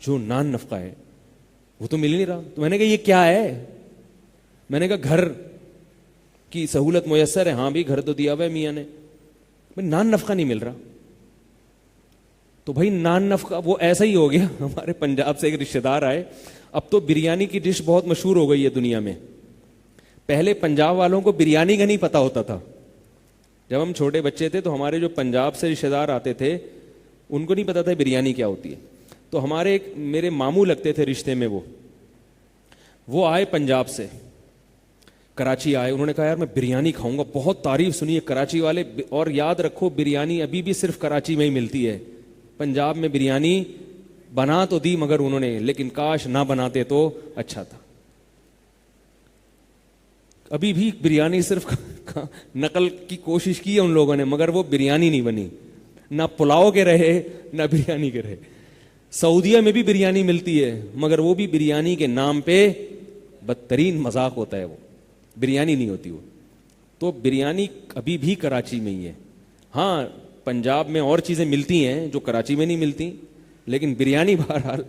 جو نان نفقہ ہے وہ تو مل نہیں رہا. تو میں نے کہا یہ کیا ہے؟ میں نے کہا گھر کی سہولت میسر ہے. ہاں بھی گھر تو دیا ہوا ہے میاں نے, نان نفقہ نہیں مل رہا. تو بھائی نان نفقہ وہ ایسا ہی ہو گیا. ہمارے پنجاب سے ایک رشتہ دار آئے, اب تو بریانی کی ڈش بہت مشہور ہو گئی ہے دنیا میں. پہلے پنجاب والوں کو بریانی کا نہیں پتا ہوتا تھا. جب ہم چھوٹے بچے تھے تو ہمارے جو پنجاب سے رشتہ دار آتے تھے ان کو نہیں پتا تھا بریانی کیا ہوتی ہے. تو ہمارے ایک میرے ماموں لگتے تھے رشتے میں, وہ آئے پنجاب سے, کراچی آئے. انہوں نے کہا یار میں بریانی کھاؤں گا, بہت تعریف سنی ہے کراچی والے. اور یاد رکھو بریانی ابھی بھی صرف کراچی میں ہی ملتی ہے. پنجاب میں بریانی بنا تو دی مگر انہوں نے, لیکن کاش نہ بناتے تو اچھا تھا. ابھی بھی بریانی صرف نقل کی کوشش کی ہے ان لوگوں نے, مگر وہ بریانی نہیں بنی. نہ پلاؤ کے رہے نہ بریانی کے رہے. سعودیہ میں بھی بریانی ملتی ہے, مگر وہ بھی بریانی کے نام پہ بدترین مذاق ہوتا ہے, وہ بریانی نہیں ہوتی وہ. تو بریانی ابھی بھی کراچی میں ہی ہے. ہاں پنجاب میں اور چیزیں ملتی ہیں جو کراچی میں نہیں ملتی, لیکن بریانی بہرحال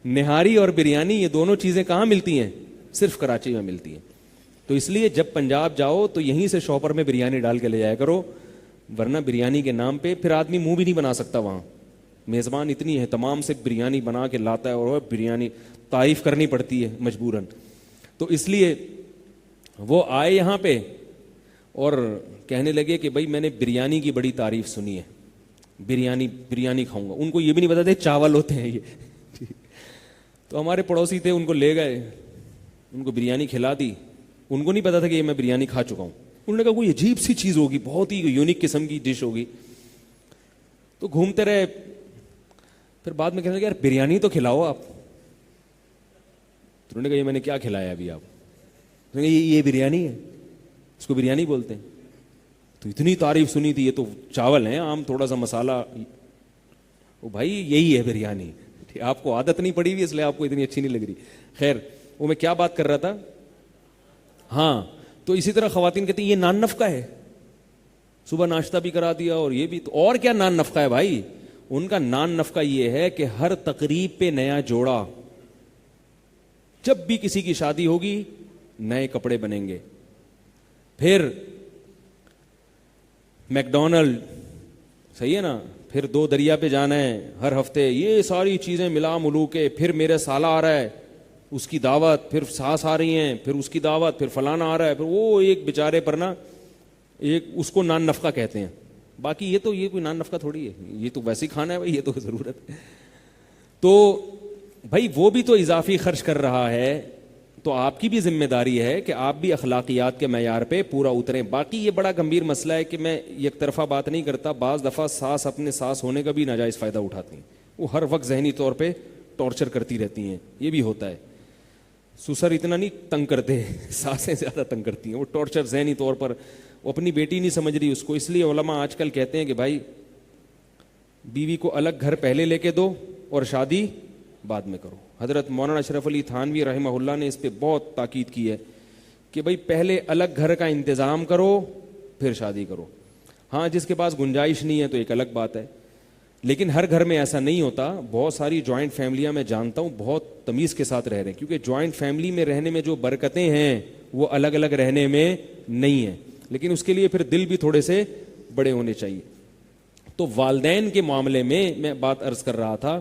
نہاری اور بریانی یہ دونوں چیزیں کہاں ملتی ہیں؟ صرف کراچی میں ملتی ہیں. تو اس لیے جب پنجاب جاؤ تو یہیں سے شاپر میں بریانی ڈال کے لے جایا کرو, ورنہ بریانی کے نام پہ پھر آدمی منہ بھی نہیں بنا سکتا. وہاں میزبان اتنی ہے, تمام سے بریانی بنا کے لاتا ہے اور بریانی تعریف کرنی پڑتی ہے مجبوراً. تو اس لیے وہ آئے یہاں پہ اور کہنے لگے کہ بھائی میں نے بریانی کی بڑی تعریف سنی ہے, بریانی کھاؤں گا. ان کو یہ بھی نہیں پتا تھے چاول ہوتے ہیں یہ. تو ہمارے پڑوسی تھے, ان کو لے گئے, ان کو بریانی کھلا دی. ان کو نہیں پتا تھا کہ یہ میں بریانی کھا چکا ہوں. انہوں نے کہا کوئی عجیب سی چیز ہوگی, بہت ہی یونیک قسم کی ڈش ہوگی. تو گھومتے رہے, پھر بعد میں کہنے لگے یار بریانی تو کھلاؤ آپ. تو انہوں نے کہا یہ میں نے کیا کھلایا ابھی آپ؟ یہ بریانی ہے, اس کو بریانی بولتے ہیں. تو اتنی تعریف سنی تھی, یہ تو چاول ہیں عام, تھوڑا سا مسالہ. وہ بھائی یہی ہے بریانی, آپ کو عادت نہیں پڑی ہوئی اس لیے آپ کو اتنی اچھی نہیں لگ رہی. خیر, وہ میں کیا بات کر رہا تھا. ہاں, تو اسی طرح خواتین کہتی ہیں یہ نان نفقہ ہے, صبح ناشتہ بھی کرا دیا اور یہ بھی. تو اور کیا نان نفقہ ہے بھائی؟ ان کا نان نفقہ یہ ہے کہ ہر تقریب پہ نیا جوڑا, جب بھی کسی کی شادی ہوگی نئے کپڑے بنیں گے. پھر میکڈونلڈ, صحیح ہے نا, پھر 2 دریا پہ جانا ہے ہر ہفتے, یہ ساری چیزیں ملا ملو کے. پھر میرے سالہ آ رہا ہے, اس کی دعوت, پھر ساس آ رہی ہیں, پھر اس کی دعوت, پھر فلانا آ رہا ہے. پھر وہ ایک بیچارے پر نا ایک اس کو نان نفقہ کہتے ہیں. باقی یہ کوئی نان نفقہ تھوڑی ہے, یہ تو ویسے ہی کھانا ہے بھائی, یہ تو ضرورت ہے. تو بھائی وہ بھی تو اضافی خرچ کر رہا ہے, تو آپ کی بھی ذمہ داری ہے کہ آپ بھی اخلاقیات کے معیار پہ پورا اتریں. باقی یہ بڑا گمبھیر مسئلہ ہے کہ میں یک طرفہ بات نہیں کرتا. بعض دفعہ ساس اپنے ساس ہونے کا بھی ناجائز فائدہ اٹھاتی ہیں, وہ ہر وقت ذہنی طور پہ ٹارچر کرتی رہتی ہیں, یہ بھی ہوتا ہے. سسر اتنا نہیں تنگ کرتے, ساسیں زیادہ تنگ کرتی ہیں, وہ ٹارچر ذہنی طور پر. وہ اپنی بیٹی نہیں سمجھ رہی اس کو, اس لیے علماء آج کل کہتے ہیں کہ بھائی بیوی کو الگ گھر پہلے لے کے دو اور شادی بعد میں کرو. حضرت مولانا اشرف علی تھانوی رحمہ اللہ نے اس پہ بہت تاکید کی ہے کہ بھائی پہلے الگ گھر کا انتظام کرو پھر شادی کرو. ہاں جس کے پاس گنجائش نہیں ہے تو ایک الگ بات ہے, لیکن ہر گھر میں ایسا نہیں ہوتا. بہت ساری جوائنٹ فیملیاں میں جانتا ہوں بہت تمیز کے ساتھ رہ رہے ہیں, کیونکہ جوائنٹ فیملی میں رہنے میں جو برکتیں ہیں وہ الگ الگ رہنے میں نہیں ہیں. لیکن اس کے لیے پھر دل بھی تھوڑے سے بڑے ہونے چاہیے. تو والدین کے معاملے میں بات عرض کر رہا تھا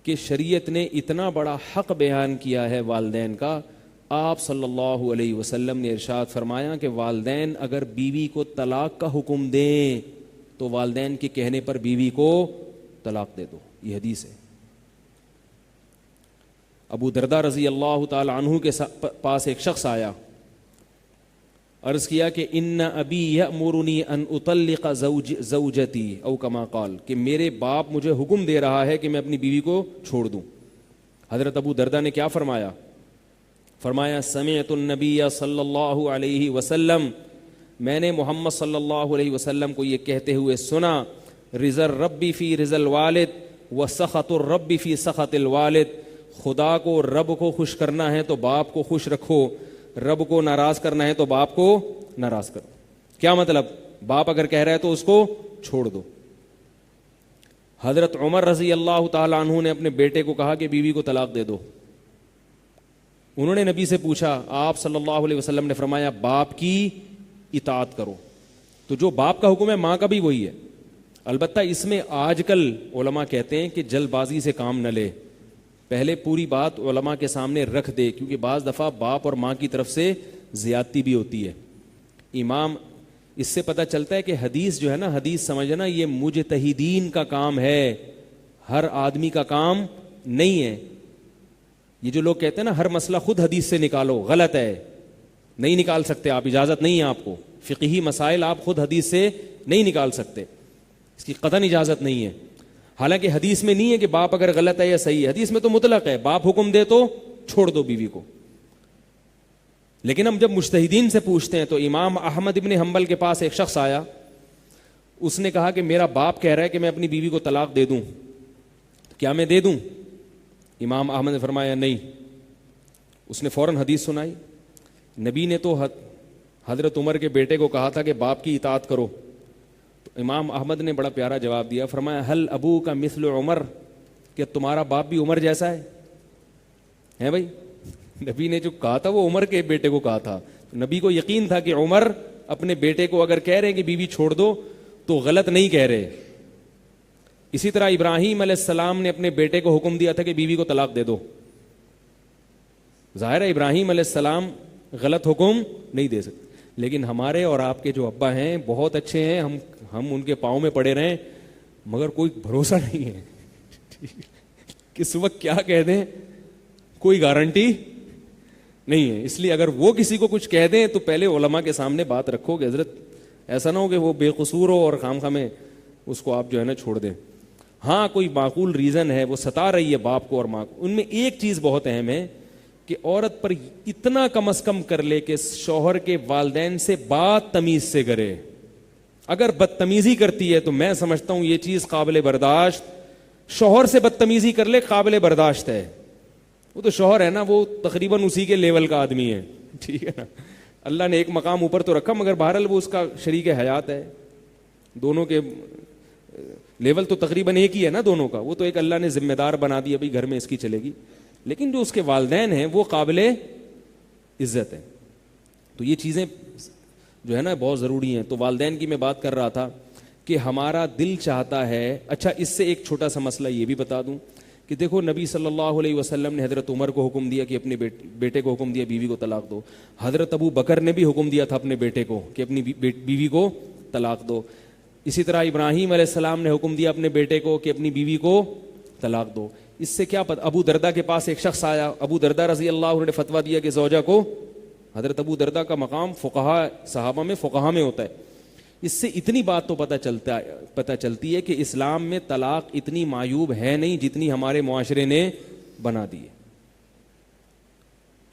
کہ شریعت نے اتنا بڑا حق بیان کیا ہے والدین کا. آپ صلی اللہ علیہ وسلم نے ارشاد فرمایا کہ والدین اگر بیوی کو طلاق کا حکم دیں تو والدین کے کہنے پر بیوی کو طلاق دے دو. یہ حدیث ہے. ابو درداء رضی اللہ تعالی عنہ کے پاس ایک شخص آیا, عرض کیا کہ ان ابی یأمرنی ان اطلق زوجتی او کما قال, کہ میرے باپ مجھے حکم دے رہا ہے کہ میں اپنی بیوی کو چھوڑ دوں. حضرت ابو درداء نے کیا فرمایا؟ فرمایا سمعت النبی صلی اللہ علیہ وسلم, میں نے محمد صلی اللہ علیہ وسلم کو یہ کہتے ہوئے سنا, رضا الرب فی رضا الوالد وسخط الرب فی سخط الوالد, خدا کو رب کو خوش کرنا ہے تو باپ کو خوش رکھو, رب کو ناراض کرنا ہے تو باپ کو ناراض کرو. کیا مطلب؟ باپ اگر کہہ رہا ہے تو اس کو چھوڑ دو. حضرت عمر رضی اللہ تعالی عنہ نے اپنے بیٹے کو کہا کہ بیوی کو طلاق دے دو. انہوں نے نبی سے پوچھا, آپ صلی اللہ علیہ وسلم نے فرمایا باپ کی اطاعت کرو. تو جو باپ کا حکم ہے ماں کا بھی وہی ہے. البتہ اس میں آج کل علماء کہتے ہیں کہ جلد بازی سے کام نہ لے, پہلے پوری بات علماء کے سامنے رکھ دے, کیونکہ بعض دفعہ باپ اور ماں کی طرف سے زیادتی بھی ہوتی ہے. امام اس سے پتہ چلتا ہے کہ حدیث جو ہے نا, حدیث سمجھنا یہ مجتہدین کا کام ہے, ہر آدمی کا کام نہیں ہے. یہ جو لوگ کہتے ہیں نا ہر مسئلہ خود حدیث سے نکالو, غلط ہے, نہیں نکال سکتے آپ, اجازت نہیں ہے آپ کو. فقہی مسائل آپ خود حدیث سے نہیں نکال سکتے, اس کی قطعاً اجازت نہیں ہے. حالانکہ حدیث میں نہیں ہے کہ باپ اگر غلط ہے یا صحیح ہے, حدیث میں تو مطلق ہے, باپ حکم دے تو چھوڑ دو بیوی کو. لیکن ہم جب مجتہدین سے پوچھتے ہیں تو امام احمد ابن حنبل کے پاس ایک شخص آیا, اس نے کہا کہ میرا باپ کہہ رہا ہے کہ میں اپنی بیوی کو طلاق دے دوں, کیا میں دے دوں؟ امام احمد نے فرمایا نہیں. اس نے فوراً حدیث سنائی, نبی نے تو حضرت عمر کے بیٹے کو کہا تھا کہ باپ کی اطاعت کرو. تو امام احمد نے بڑا پیارا جواب دیا, فرمایا حل ابو کا مثل عمر, کہ تمہارا باپ بھی عمر جیسا ہے؟ ہے بھائی. نبی نے جو کہا تھا وہ عمر کے بیٹے کو کہا تھا. نبی کو یقین تھا کہ عمر اپنے بیٹے کو اگر کہہ رہے ہیں کہ بیوی چھوڑ دو تو غلط نہیں کہہ رہے. اسی طرح ابراہیم علیہ السلام نے اپنے بیٹے کو حکم دیا تھا کہ بیوی کو طلاق دے دو. ظاہر ہے ابراہیم علیہ السلام غلط حکم نہیں دے سکتے, لیکن ہمارے اور آپ کے جو ابا ہیں بہت اچھے ہیں, ہم ان کے پاؤں میں پڑے رہیں, مگر کوئی بھروسہ نہیں ہے کس وقت کیا کہہ دیں, کوئی گارنٹی نہیں ہے. اس لیے اگر وہ کسی کو کچھ کہہ دیں تو پہلے علماء کے سامنے بات رکھو کہ حضرت ایسا نہ ہو کہ وہ بے قصور ہو اور خام خامے اس کو آپ جو ہے نا چھوڑ دیں. ہاں کوئی معقول ریزن ہے, وہ ستا رہی ہے باپ کو اور ماں کو, ان میں ایک چیز بہت اہم ہے کہ عورت پر اتنا کم از کم کر لے کہ شوہر کے والدین سے بات تمیز سے کرے. اگر بدتمیزی کرتی ہے تو میں سمجھتا ہوں یہ چیز قابل برداشت, شوہر سے بدتمیزی کر لے قابل برداشت ہے. وہ تو شوہر ہے نا, وہ تقریباً اسی کے لیول کا آدمی ہے, ٹھیک ہے نا. اللہ نے ایک مقام اوپر تو رکھا, مگر بہرحال وہ اس کا شریک حیات ہے. دونوں کے لیول تو تقریباً ایک ہی ہے نا دونوں کا. وہ تو ایک اللہ نے ذمہ دار بنا دیا, بھائی گھر میں اس کی چلے گی. لیکن جو اس کے والدین ہیں وہ قابل عزت ہے. تو یہ چیزیں جو ہے نا بہت ضروری ہیں. تو والدین کی میں بات کر رہا تھا کہ ہمارا دل چاہتا ہے. اچھا, اس سے ایک چھوٹا سا مسئلہ یہ بھی بتا دوں کہ دیکھو نبی صلی اللہ علیہ وسلم نے حضرت عمر کو حکم دیا کہ اپنے بیٹے کو حکم دیا بیوی کو طلاق دو. حضرت ابو بکر نے بھی حکم دیا تھا اپنے بیٹے کو کہ اپنی بیوی کو طلاق دو. اسی طرح ابراہیم علیہ السلام نے حکم دیا اپنے بیٹے کو کہ اپنی بیوی کو طلاق دو. اس سے کیا پتہ, ابو دردہ کے پاس ایک شخص آیا, ابو دردہ رضی اللہ عنہ نے فتویٰ دیا کہ زوجہ کو, حضرت ابو دردہ کا مقام فقہا صحابہ میں فقہا میں ہوتا ہے. اس سے اتنی بات تو پتہ چلتی ہے کہ اسلام میں طلاق اتنی معیوب ہے نہیں جتنی ہمارے معاشرے نے بنا دی ہے.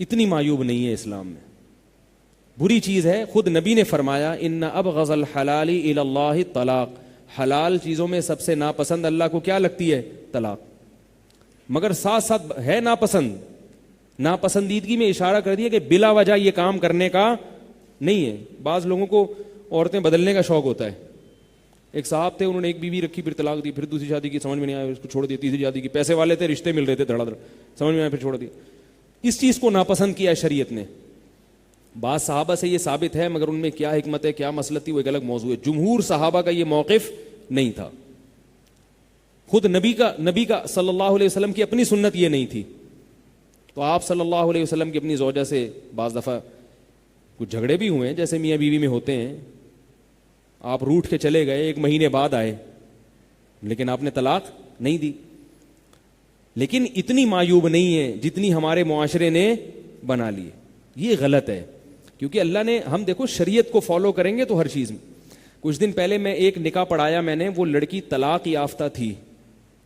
اتنی معیوب نہیں ہے اسلام میں, بری چیز ہے. خود نبی نے فرمایا ان ابغض الحلال الی اللہ طلاق, حلال چیزوں میں سب سے ناپسند اللہ کو کیا لگتی ہے, طلاق. مگر ساتھ ساتھ ہے ناپسندیدگی میں اشارہ کر دیا کہ بلا وجہ یہ کام کرنے کا نہیں ہے. بعض لوگوں کو عورتیں بدلنے کا شوق ہوتا ہے. ایک صاحب تھے, انہوں نے ایک بیوی رکھی, پھر طلاق دی, پھر دوسری شادی کی, سمجھ میں نہیں آیا, اس کو چھوڑ دیا, تیسری شادی کی, پیسے والے تھے, رشتے مل رہے تھے دھڑا دھڑ, سمجھ میں آیا, پھر چھوڑ دیا. اس چیز کو ناپسند کیا شریعت نے. بعض صحابہ سے یہ ثابت ہے, مگر ان میں کیا حکمت ہے, کیا مسئلہ تھی, وہ ایک الگ موضوع ہے. جمہور صحابہ کا یہ موقف نہیں تھا. خود نبی کا صلی اللہ علیہ وسلم کی اپنی سنت یہ نہیں تھی. تو آپ صلی اللہ علیہ وسلم کی اپنی زوجہ سے بعض دفعہ کچھ جھگڑے بھی ہوئے ہیں, جیسے میاں بیوی میں ہوتے ہیں. آپ روٹ کے چلے گئے, 1 مہینے بعد آئے, لیکن آپ نے طلاق نہیں دی. لیکن اتنی معیوب نہیں ہے جتنی ہمارے معاشرے نے بنا لی ہے. یہ غلط ہے, کیونکہ اللہ نے, ہم دیکھو شریعت کو فالو کریں گے تو ہر چیز میں. کچھ دن پہلے میں ایک نکاح پڑھایا میں نے, وہ لڑکی طلاق یافتہ تھی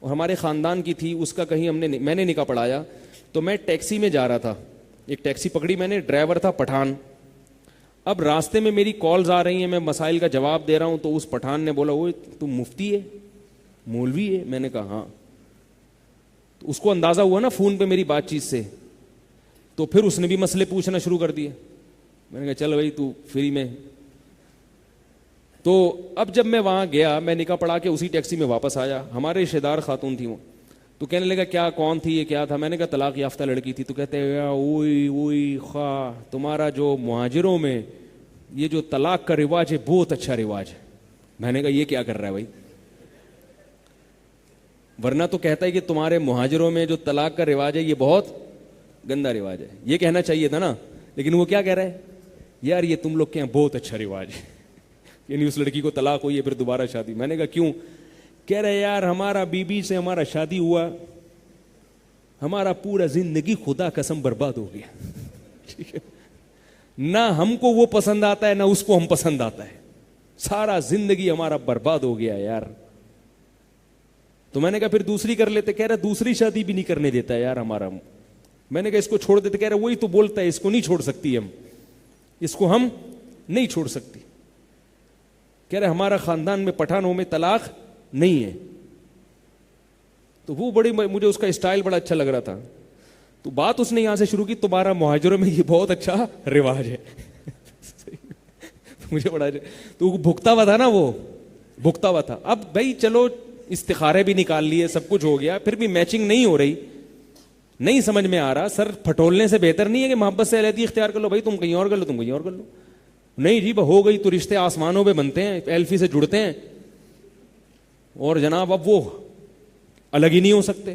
اور ہمارے خاندان کی تھی. اس کا کہیں میں نے نکاح پڑھایا تو میں ٹیکسی میں جا رہا تھا, ایک ٹیکسی پکڑی میں نے, ڈرائیور تھا پٹھان. اب راستے میں میری کالز آ رہی ہیں, میں مسائل کا جواب دے رہا ہوں, تو اس پٹھان نے بولا وہ تم مفتی ہے, مولوی ہے. میں نے کہا ہاں. تو اس کو اندازہ ہوا نا فون پہ میری بات چیت سے, تو پھر اس نے بھی مسئلے پوچھنا شروع کر دیے. میں نے کہا چل بھائی تو فری میں. تو اب جب میں وہاں گیا, میں نکاح پڑھا کے اسی ٹیکسی میں واپس آیا, ہمارے رشتے دار خاتون تھی وہ, تو کہنے لگا کیا کون تھی, یہ کیا تھا. میں نے کہا طلاق یافتہ لڑکی تھی. تو کہتے ہیں اوئی خواہ تمہارا جو مہاجروں میں یہ جو طلاق کا رواج ہے بہت اچھا رواج ہے. میں نے کہا یہ کیا کر رہا ہے بھائی, ورنہ تو کہتا ہے کہ تمہارے مہاجروں میں جو طلاق کا رواج ہے یہ بہت گندا رواج ہے. یہ کہنا چاہیے تھا نا, لیکن وہ کیا کہہ رہا ہے, یار یہ تم لوگ کے یہاں بہت اچھا رواج ہے. یعنی اس لڑکی کو طلاق ہوئی ہے پھر دوبارہ شادی. میں نے کہا کیوں, کہہ رہے یار ہمارا بیوی سے ہمارا شادی ہوا, ہمارا پورا زندگی خدا قسم برباد ہو گیا. ٹھیک ہے, نہ ہم کو وہ پسند آتا ہے نہ اس کو ہم پسند آتا ہے, سارا زندگی ہمارا برباد ہو گیا یار. تو میں نے کہا پھر دوسری کر لیتے. کہہ رہا دوسری شادی بھی نہیں کرنے دیتا یار ہمارا. میں نے کہا اس کو چھوڑ دیتے. کہہ رہا وہی تو بولتا ہے اس کو نہیں چھوڑ سکتی ہم, اس کو ہم نہیں چھوڑ سکتی. کہہ رہے ہمارا خاندان میں پٹھانوں میں طلاق نہیں ہے. تو وہ مجھے اس کا اسٹائل بڑا اچھا لگ رہا تھا. تو بات اس نے یہاں سے شروع کی, تمہارا مہاجروں میں یہ بہت اچھا رواج ہے. مجھے بڑا تو بھگتا ہوا تھا نا, وہ بھگتا ہوا تھا. اب بھائی چلو استخارے بھی نکال لیے, سب کچھ ہو گیا, پھر بھی میچنگ نہیں ہو رہی. نہیں سمجھ میں آ رہا, سر پھٹولنے سے بہتر نہیں ہے کہ محبت سے علیحدگی اختیار کر لو, بھائی تم کہیں اور کر لو, تم کہیں اور کر لو. نہیں جی ہو گئی تو رشتے آسمانوں پہ بنتے ہیں, ایلفی سے جڑتے ہیں, اور جناب اب وہ الگ ہی نہیں ہو سکتے,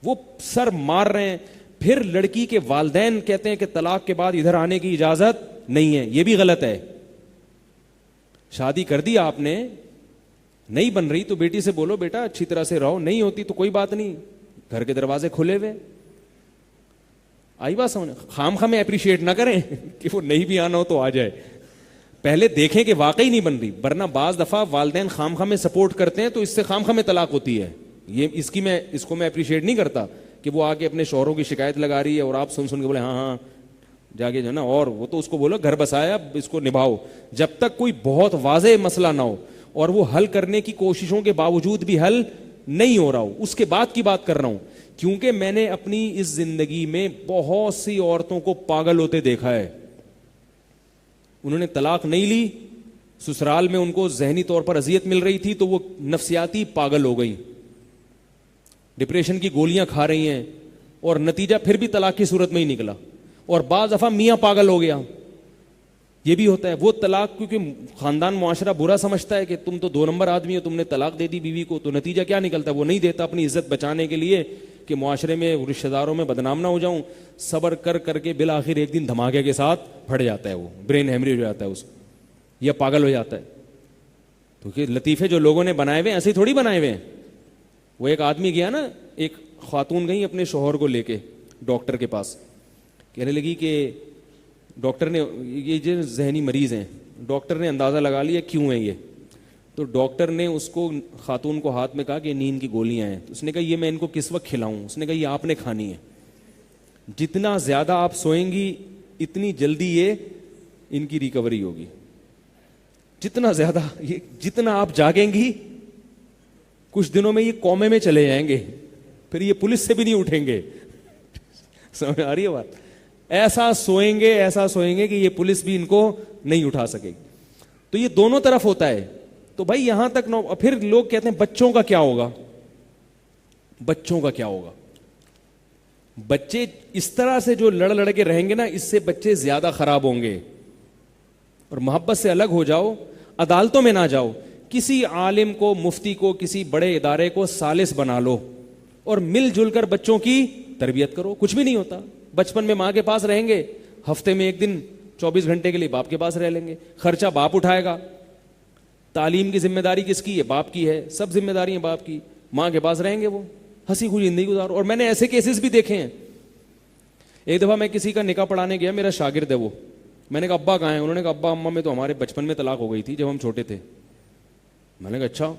وہ سر مار رہے ہیں. پھر لڑکی کے والدین کہتے ہیں کہ طلاق کے بعد ادھر آنے کی اجازت نہیں ہے, یہ بھی غلط ہے. شادی کر دی آپ نے, نہیں بن رہی تو بیٹی سے بولو بیٹا اچھی طرح سے رہو, نہیں ہوتی تو کوئی بات نہیں, گھر کے دروازے کھلے ہوئے. آئی بات سمجھ, خام خواہ میں اپریشیٹ نہ کریں کہ وہ نہیں بھی آنا ہو تو آ جائے, پہلے دیکھیں کہ واقعی نہیں بن رہی. ورنہ بعض دفعہ والدین خام خواہ میں سپورٹ کرتے ہیں تو اس سے خام خواہ میں طلاق ہوتی ہے. یہ اس کو میں اپریشیٹ نہیں کرتا کہ وہ آگے اپنے شوہروں کی شکایت لگا رہی ہے اور آپ سن کے بولے ہاں ہاں جا کے جو ہے نا, اور وہ تو اس کو بولو گھر بسایا اس کو نبھاؤ. جب تک کوئی بہت واضح مسئلہ نہ ہو اور وہ حل کرنے کی کوششوں کے باوجود بھی حل نہیں ہو رہا ہو, اس کے بعد کی بات کر رہا ہوں. کیونکہ میں نے اپنی اس زندگی میں بہت سی عورتوں کو پاگل ہوتے دیکھا ہے. انہوں نے طلاق نہیں لی, سسرال میں ان کو ذہنی طور پر اذیت مل رہی تھی تو وہ نفسیاتی پاگل ہو گئی, ڈپریشن کی گولیاں کھا رہی ہیں, اور نتیجہ پھر بھی طلاق کی صورت میں ہی نکلا. اور بعض دفعہ میاں پاگل ہو گیا, یہ بھی ہوتا ہے. وہ طلاق کیونکہ خاندان معاشرہ برا سمجھتا ہے کہ تم تو 2 نمبر آدمی ہو, تم نے طلاق دے دی بیوی کو, تو نتیجہ کیا نکلتا ہے, وہ نہیں دیتا اپنی عزت بچانے کے لیے کہ معاشرے میں رشتہ داروں میں بدنام نہ ہو جاؤں. صبر کر کر کے بالآخر ایک دن دھماکے کے ساتھ پھٹ جاتا ہے, وہ برین ہیمریج ہو جاتا ہے اس کو, یا پاگل ہو جاتا ہے. کیونکہ لطیفے جو لوگوں نے بنائے ہوئے ایسے تھوڑی بنائے ہوئے ہیں. وہ ایک آدمی گیا نا, ایک خاتون گئی اپنے شوہر کو لے کے ڈاکٹر کے پاس, کہنے لگی کہ ڈاکٹر نے, یہ جو ذہنی مریض ہیں, ڈاکٹر نے اندازہ لگا لیا کیوں ہیں یہ. تو ڈاکٹر نے اس کو, خاتون کو ہاتھ میں کہا کہ نیند کی گولیاں ہیں. اس نے کہا یہ میں ان کو کس وقت کھلاؤں. اس نے کہا یہ آپ نے کھانی ہے, جتنا زیادہ آپ سوئیں گی اتنی جلدی یہ ان کی ریکوری ہوگی. جتنا زیادہ جتنا آپ جاگیں گی کچھ دنوں میں یہ کومے میں چلے جائیں گے, پھر یہ پولیس سے بھی نہیں اٹھیں گے. سمجھ آ رہی ہے بات, ایسا سوئیں گے کہ یہ پولیس بھی ان کو نہیں اٹھا سکے گی. تو یہ دونوں طرف ہوتا ہے. تو بھائی یہاں تک نو, پھر لوگ کہتے ہیں بچوں کا کیا ہوگا, بچوں کا کیا ہوگا. بچے اس طرح سے جو لڑ کے رہیں گے نا, اس سے بچے زیادہ خراب ہوں گے. اور محبت سے الگ ہو جاؤ, عدالتوں میں نہ جاؤ, کسی عالم کو, مفتی کو, کسی بڑے ادارے کو ثالث بنا لو اور مل جل کر بچوں کی تربیت کرو. کچھ بھی نہیں ہوتا. بچپن میں ماں کے پاس رہیں گے, ہفتے میں ایک دن 24 گھنٹے کے لیے باپ کے پاس رہ لیں گے, خرچہ باپ اٹھائے گا. تعلیم کی ذمہ داری کس کی ہے, باپ کی ہے. سب ذمہ داریاں باپ کی. ماں کے پاس رہیں گے, وہ ہنسی خوشی زندگی گزارو. اور میں نے ایسے کیسز بھی دیکھے ہیں. ایک دفعہ میں کسی کا نکاح پڑھانے گیا, میرا شاگرد ہے وہ. میں نے کہا ابا کہاں ہیں؟ انہوں نے کہا ابا اماں میں تو ہمارے بچپن میں طلاق ہو گئی تھی جب ہم چھوٹے تھے. میں نے کہا اچھا,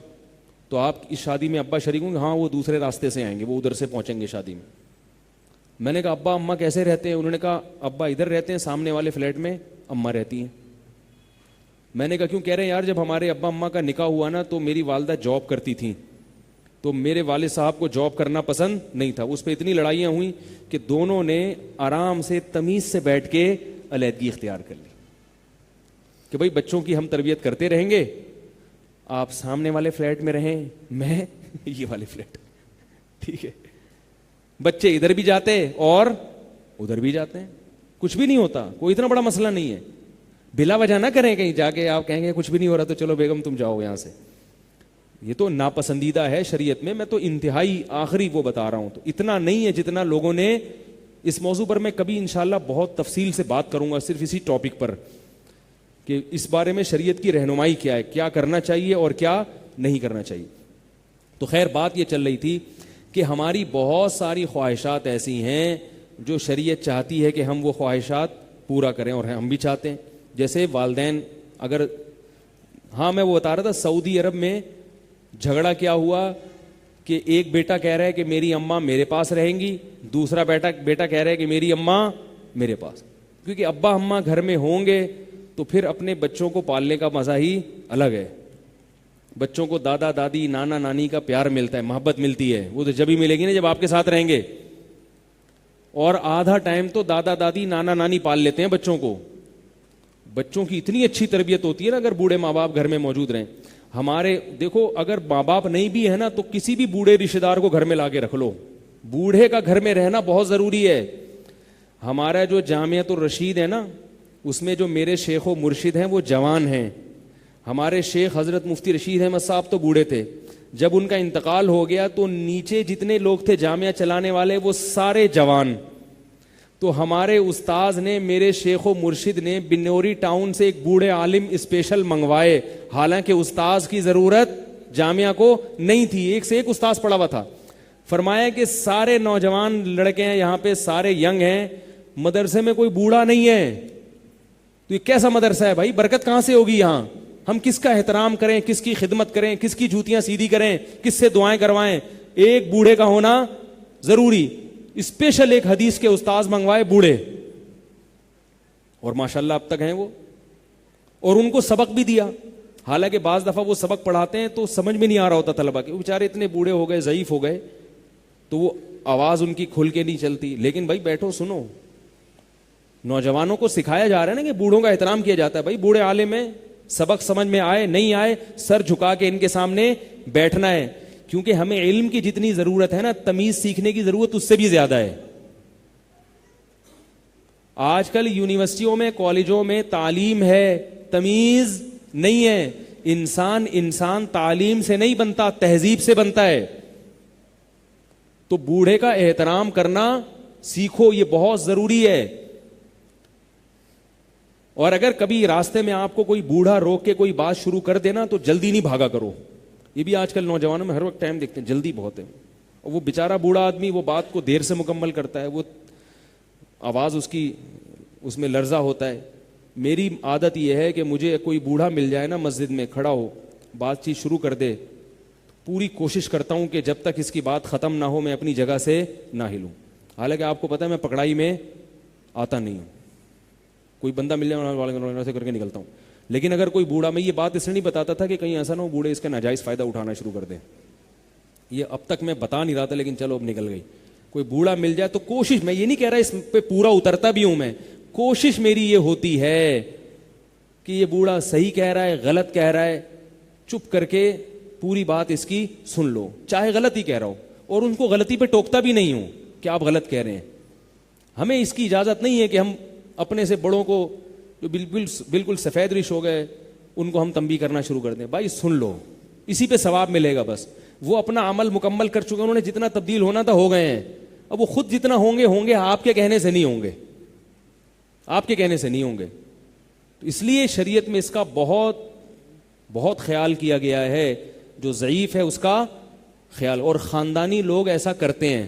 تو آپ اس شادی میں ابا شریک ہوں گے؟ ہاں, وہ دوسرے راستے سے آئیں گے, وہ ادھر سے پہنچیں گے شادی میں. میں نے کہا ابا اماں کیسے رہتے ہیں؟ انہوں نے کہا ابا ادھر رہتے ہیں, سامنے والے فلیٹ میں اماں رہتی ہیں. میں نے کہا کیوں؟ کہہ رہے ہیں یار جب ہمارے ابا اماں کا نکاح ہوا نا تو میری والدہ جاب کرتی تھیں, تو میرے والد صاحب کو جاب کرنا پسند نہیں تھا. اس پہ اتنی لڑائیاں ہوئیں کہ دونوں نے آرام سے تمیز سے بیٹھ کے علیحدگی اختیار کر لی کہ بھائی بچوں کی ہم تربیت کرتے رہیں گے, آپ سامنے والے فلیٹ میں رہیں, میں یہ والے فلیٹ. ٹھیک ہے, بچے ادھر بھی جاتے اور ادھر بھی جاتے ہیں, کچھ بھی نہیں ہوتا, کوئی اتنا بڑا مسئلہ نہیں ہے. بلا وجہ نہ کریں کہیں جا کے آپ کہیں گے کچھ بھی نہیں ہو رہا تو چلو بیگم تم جاؤ یہاں سے. یہ تو ناپسندیدہ ہے شریعت میں. میں تو انتہائی آخری وہ بتا رہا ہوں, تو اتنا نہیں ہے جتنا لوگوں نے. اس موضوع پر میں کبھی انشاءاللہ بہت تفصیل سے بات کروں گا, صرف اسی ٹاپک پر کہ اس بارے میں شریعت کی رہنمائی کیا ہے, کیا کرنا چاہیے اور کیا نہیں کرنا چاہیے. تو خیر بات یہ چل رہی تھی کہ ہماری بہت ساری خواہشات ایسی ہیں جو شریعت چاہتی ہے کہ ہم وہ خواہشات پورا کریں, اور ہم بھی چاہتے ہیں. جیسے والدین اگر, ہاں میں وہ بتا رہا تھا سعودی عرب میں جھگڑا کیا ہوا کہ ایک بیٹا کہہ رہا ہے کہ میری اماں میرے پاس رہیں گی, دوسرا بیٹا کہہ رہا ہے کہ میری اماں میرے پاس. کیونکہ ابا اماں گھر میں ہوں گے تو پھر اپنے بچوں کو پالنے کا مزہ ہی الگ ہے. بچوں کو دادا دادی نانا نانی کا پیار ملتا ہے, محبت ملتی ہے, وہ تو جب ہی ملے گی نا جب آپ کے ساتھ رہیں گے. اور آدھا ٹائم تو دادا دادی نانا نانی پال لیتے ہیں بچوں کو. بچوں کی اتنی اچھی تربیت ہوتی ہے نا اگر بوڑھے ماں باپ گھر میں موجود رہیں. ہمارے دیکھو اگر ماں باپ نہیں بھی ہے نا تو کسی بھی بوڑھے رشتے دار کو گھر میں لا کے رکھ لو, بوڑھے کا گھر میں رہنا بہت ضروری ہے. ہمارا جو جامعۃ الرشید ہے نا, اس میں جو میرے شیخ و مرشد ہیں وہ جوان ہیں. ہمارے شیخ حضرت مفتی رشید احمد صاحب تو بوڑھے تھے. جب ان کا انتقال ہو گیا تو نیچے جتنے لوگ تھے جامعہ چلانے والے وہ سارے جوان. تو ہمارے استاذ نے, میرے شیخ و مرشد نے بنوری ٹاؤن سے ایک بوڑھے عالم اسپیشل منگوائے, حالانکہ استاذ کی ضرورت جامعہ کو نہیں تھی, ایک سے ایک استاذ پڑھا ہوا تھا. فرمایا کہ سارے نوجوان لڑکے ہیں یہاں پہ, سارے ینگ ہیں, مدرسے میں کوئی بوڑھا نہیں ہے. تو یہ کیسا مدرسہ ہے بھائی, برکت کہاں سے ہوگی یہاں؟ ہم کس کا احترام کریں, کس کی خدمت کریں, کس کی جوتیاں سیدھی کریں, کس سے دعائیں کروائیں؟ ایک بوڑھے کا ہونا ضروری. اسپیشل ایک حدیث کے استاذ منگوائے بوڑھے, اور ماشاءاللہ اب تک ہیں وہ, اور ان کو سبق بھی دیا. حالانکہ بعض دفعہ وہ سبق پڑھاتے ہیں تو سمجھ میں نہیں آ رہا ہوتا طلبہ کے, وہ بیچارے اتنے بوڑھے ہو گئے, ضعیف ہو گئے, تو وہ آواز ان کی کھل کے نہیں چلتی. لیکن بھائی بیٹھو سنو, نوجوانوں کو سکھایا جا رہا ہے نا کہ بوڑھوں کا احترام کیا جاتا ہے. بھائی بوڑھے عالم ہیں, سبق سمجھ میں آئے نہیں آئے, سر جھکا کے ان کے سامنے بیٹھنا ہے, کیونکہ ہمیں علم کی جتنی ضرورت ہے نا, تمیز سیکھنے کی ضرورت اس سے بھی زیادہ ہے. آج کل یونیورسٹیوں میں, کالجوں میں تعلیم ہے, تمیز نہیں ہے. انسان تعلیم سے نہیں بنتا, تہذیب سے بنتا ہے. تو بوڑھے کا احترام کرنا سیکھو, یہ بہت ضروری ہے. اور اگر کبھی راستے میں آپ کو کوئی بوڑھا روک کے کوئی بات شروع کر دینا تو جلدی نہیں بھاگا کرو. یہ بھی آج کل نوجوانوں میں ہر وقت ٹائم دیکھتے ہیں, جلدی بہت ہے. اور وہ بیچارہ بوڑھا آدمی وہ بات کو دیر سے مکمل کرتا ہے, وہ آواز اس میں لرزہ ہوتا ہے. میری عادت یہ ہے کہ مجھے کوئی بوڑھا مل جائے نا مسجد میں کھڑا ہو, بات چیت شروع کر دے, پوری کوشش کرتا ہوں کہ جب تک اس کی بات ختم نہ ہو میں اپنی جگہ سے نہ ہلوں. حالانکہ آپ کو پتہ ہے میں پکڑائی میں آتا نہیں ہوں, کوئی بندہ مل جائے سے کر کے نکلتا ہوں. لیکن اگر کوئی بوڑھا, میں یہ بات اس لیے نہیں بتاتا تھا کہ کہیں ایسا نہ ہو بوڑھے اس کا ناجائز فائدہ اٹھانا شروع کر دیں, یہ اب تک میں بتا نہیں رہا تھا, لیکن چلو اب نکل گئی. کوئی بوڑھا مل جائے تو کوشش, میں یہ نہیں کہہ رہا اس پہ پورا اترتا بھی ہوں میں, کوشش میری یہ ہوتی ہے کہ یہ بوڑھا صحیح کہہ رہا ہے غلط کہہ رہا ہے, چپ کر کے پوری بات اس کی سن لو, چاہے غلط ہی کہہ رہا ہو, اور ان کو غلطی پہ ٹوکتا بھی نہیں ہوں کہ آپ غلط کہہ رہے ہیں. ہمیں اس کی اجازت نہیں ہے کہ ہم اپنے سے بڑوں کو جو بالکل سفید ریش ہو گئے ان کو ہم تنبیہ کرنا شروع کر دیں. بھائی سن لو, اسی پہ ثواب ملے گا. بس وہ اپنا عمل مکمل کر چکے, انہوں نے جتنا تبدیل ہونا تھا ہو گئے ہیں. اب وہ خود جتنا ہوں گے آپ کے کہنے سے نہیں ہوں گے, آپ کے کہنے سے نہیں ہوں گے. تو اس لیے شریعت میں اس کا بہت بہت خیال کیا گیا ہے, جو ضعیف ہے اس کا خیال. اور خاندانی لوگ ایسا کرتے ہیں,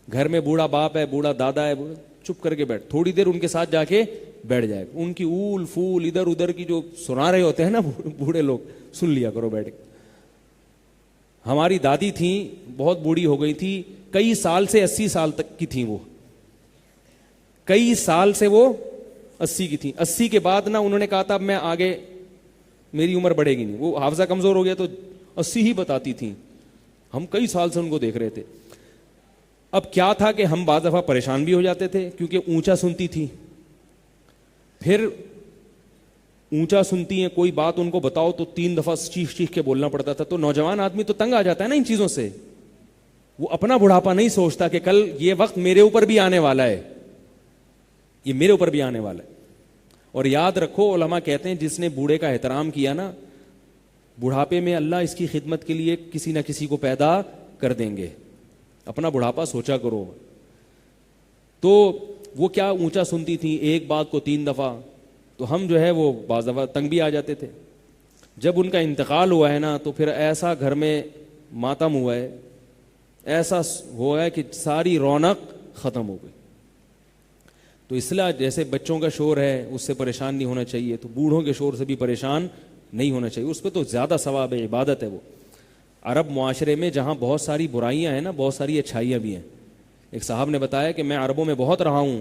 گھر میں بوڑھا باپ ہے, بوڑھا دادا ہے, چپ کر کے بیٹھ, تھوڑی دیر ان کے ساتھ جا کے بیٹھ جائے, ان کی اول فول ادھر ادھر کی جو سنا رہے ہوتے ہیں نا بوڑھے لوگ, سن لیا کرو بیٹھ کے. ہماری دادی تھیں, بہت بوڑھی ہو گئی تھی, کئی سال سے 80 سال تک کی تھیں وہ, کئی سال سے وہ 80 کی تھیں. 80 کے بعد نا انہوں نے کہا تھا اب میں آگے میری عمر بڑھے گی نہیں. وہ حافظہ کمزور ہو گیا تو 80 ہی بتاتی تھیں. ہم کئی سال سے ان کو دیکھ رہے تھے. اب کیا تھا کہ ہم بعض دفعہ پریشان بھی ہو جاتے تھے کیونکہ اونچا سنتی تھی. پھر اونچا سنتی ہیں, کوئی بات ان کو بتاؤ تو 3 دفعہ چیخ چیخ کے بولنا پڑتا تھا. تو نوجوان آدمی تو تنگ آ جاتا ہے نا ان چیزوں سے. وہ اپنا بڑھاپا نہیں سوچتا کہ کل یہ وقت میرے اوپر بھی آنے والا ہے, یہ میرے اوپر بھی آنے والا ہے. اور یاد رکھو, علماء کہتے ہیں جس نے بوڑھے کا احترام کیا نا, بڑھاپے میں اللہ اس کی خدمت کے لیے کسی نہ کسی کو پیدا کر دیں گے. اپنا بڑھاپا سوچا کرو. تو وہ کیا اونچا سنتی تھی, ایک بات کو 3 دفعہ. تو ہم جو ہے وہ بعض دفعہ تنگ بھی آ جاتے تھے. جب ان کا انتقال ہوا ہے نا تو پھر ایسا گھر میں ماتم ہوا ہے, ایسا ہوا ہے کہ ساری رونق ختم ہو گئی. تو اس لیے جیسے بچوں کا شور ہے اس سے پریشان نہیں ہونا چاہیے, تو بوڑھوں کے شور سے بھی پریشان نہیں ہونا چاہیے. اس پہ تو زیادہ ثواب ہے, عبادت ہے وہ. عرب معاشرے میں جہاں بہت ساری برائیاں ہیں نا, بہت ساری اچھائیاں بھی ہیں. ایک صاحب نے بتایا کہ میں عربوں میں بہت رہا ہوں,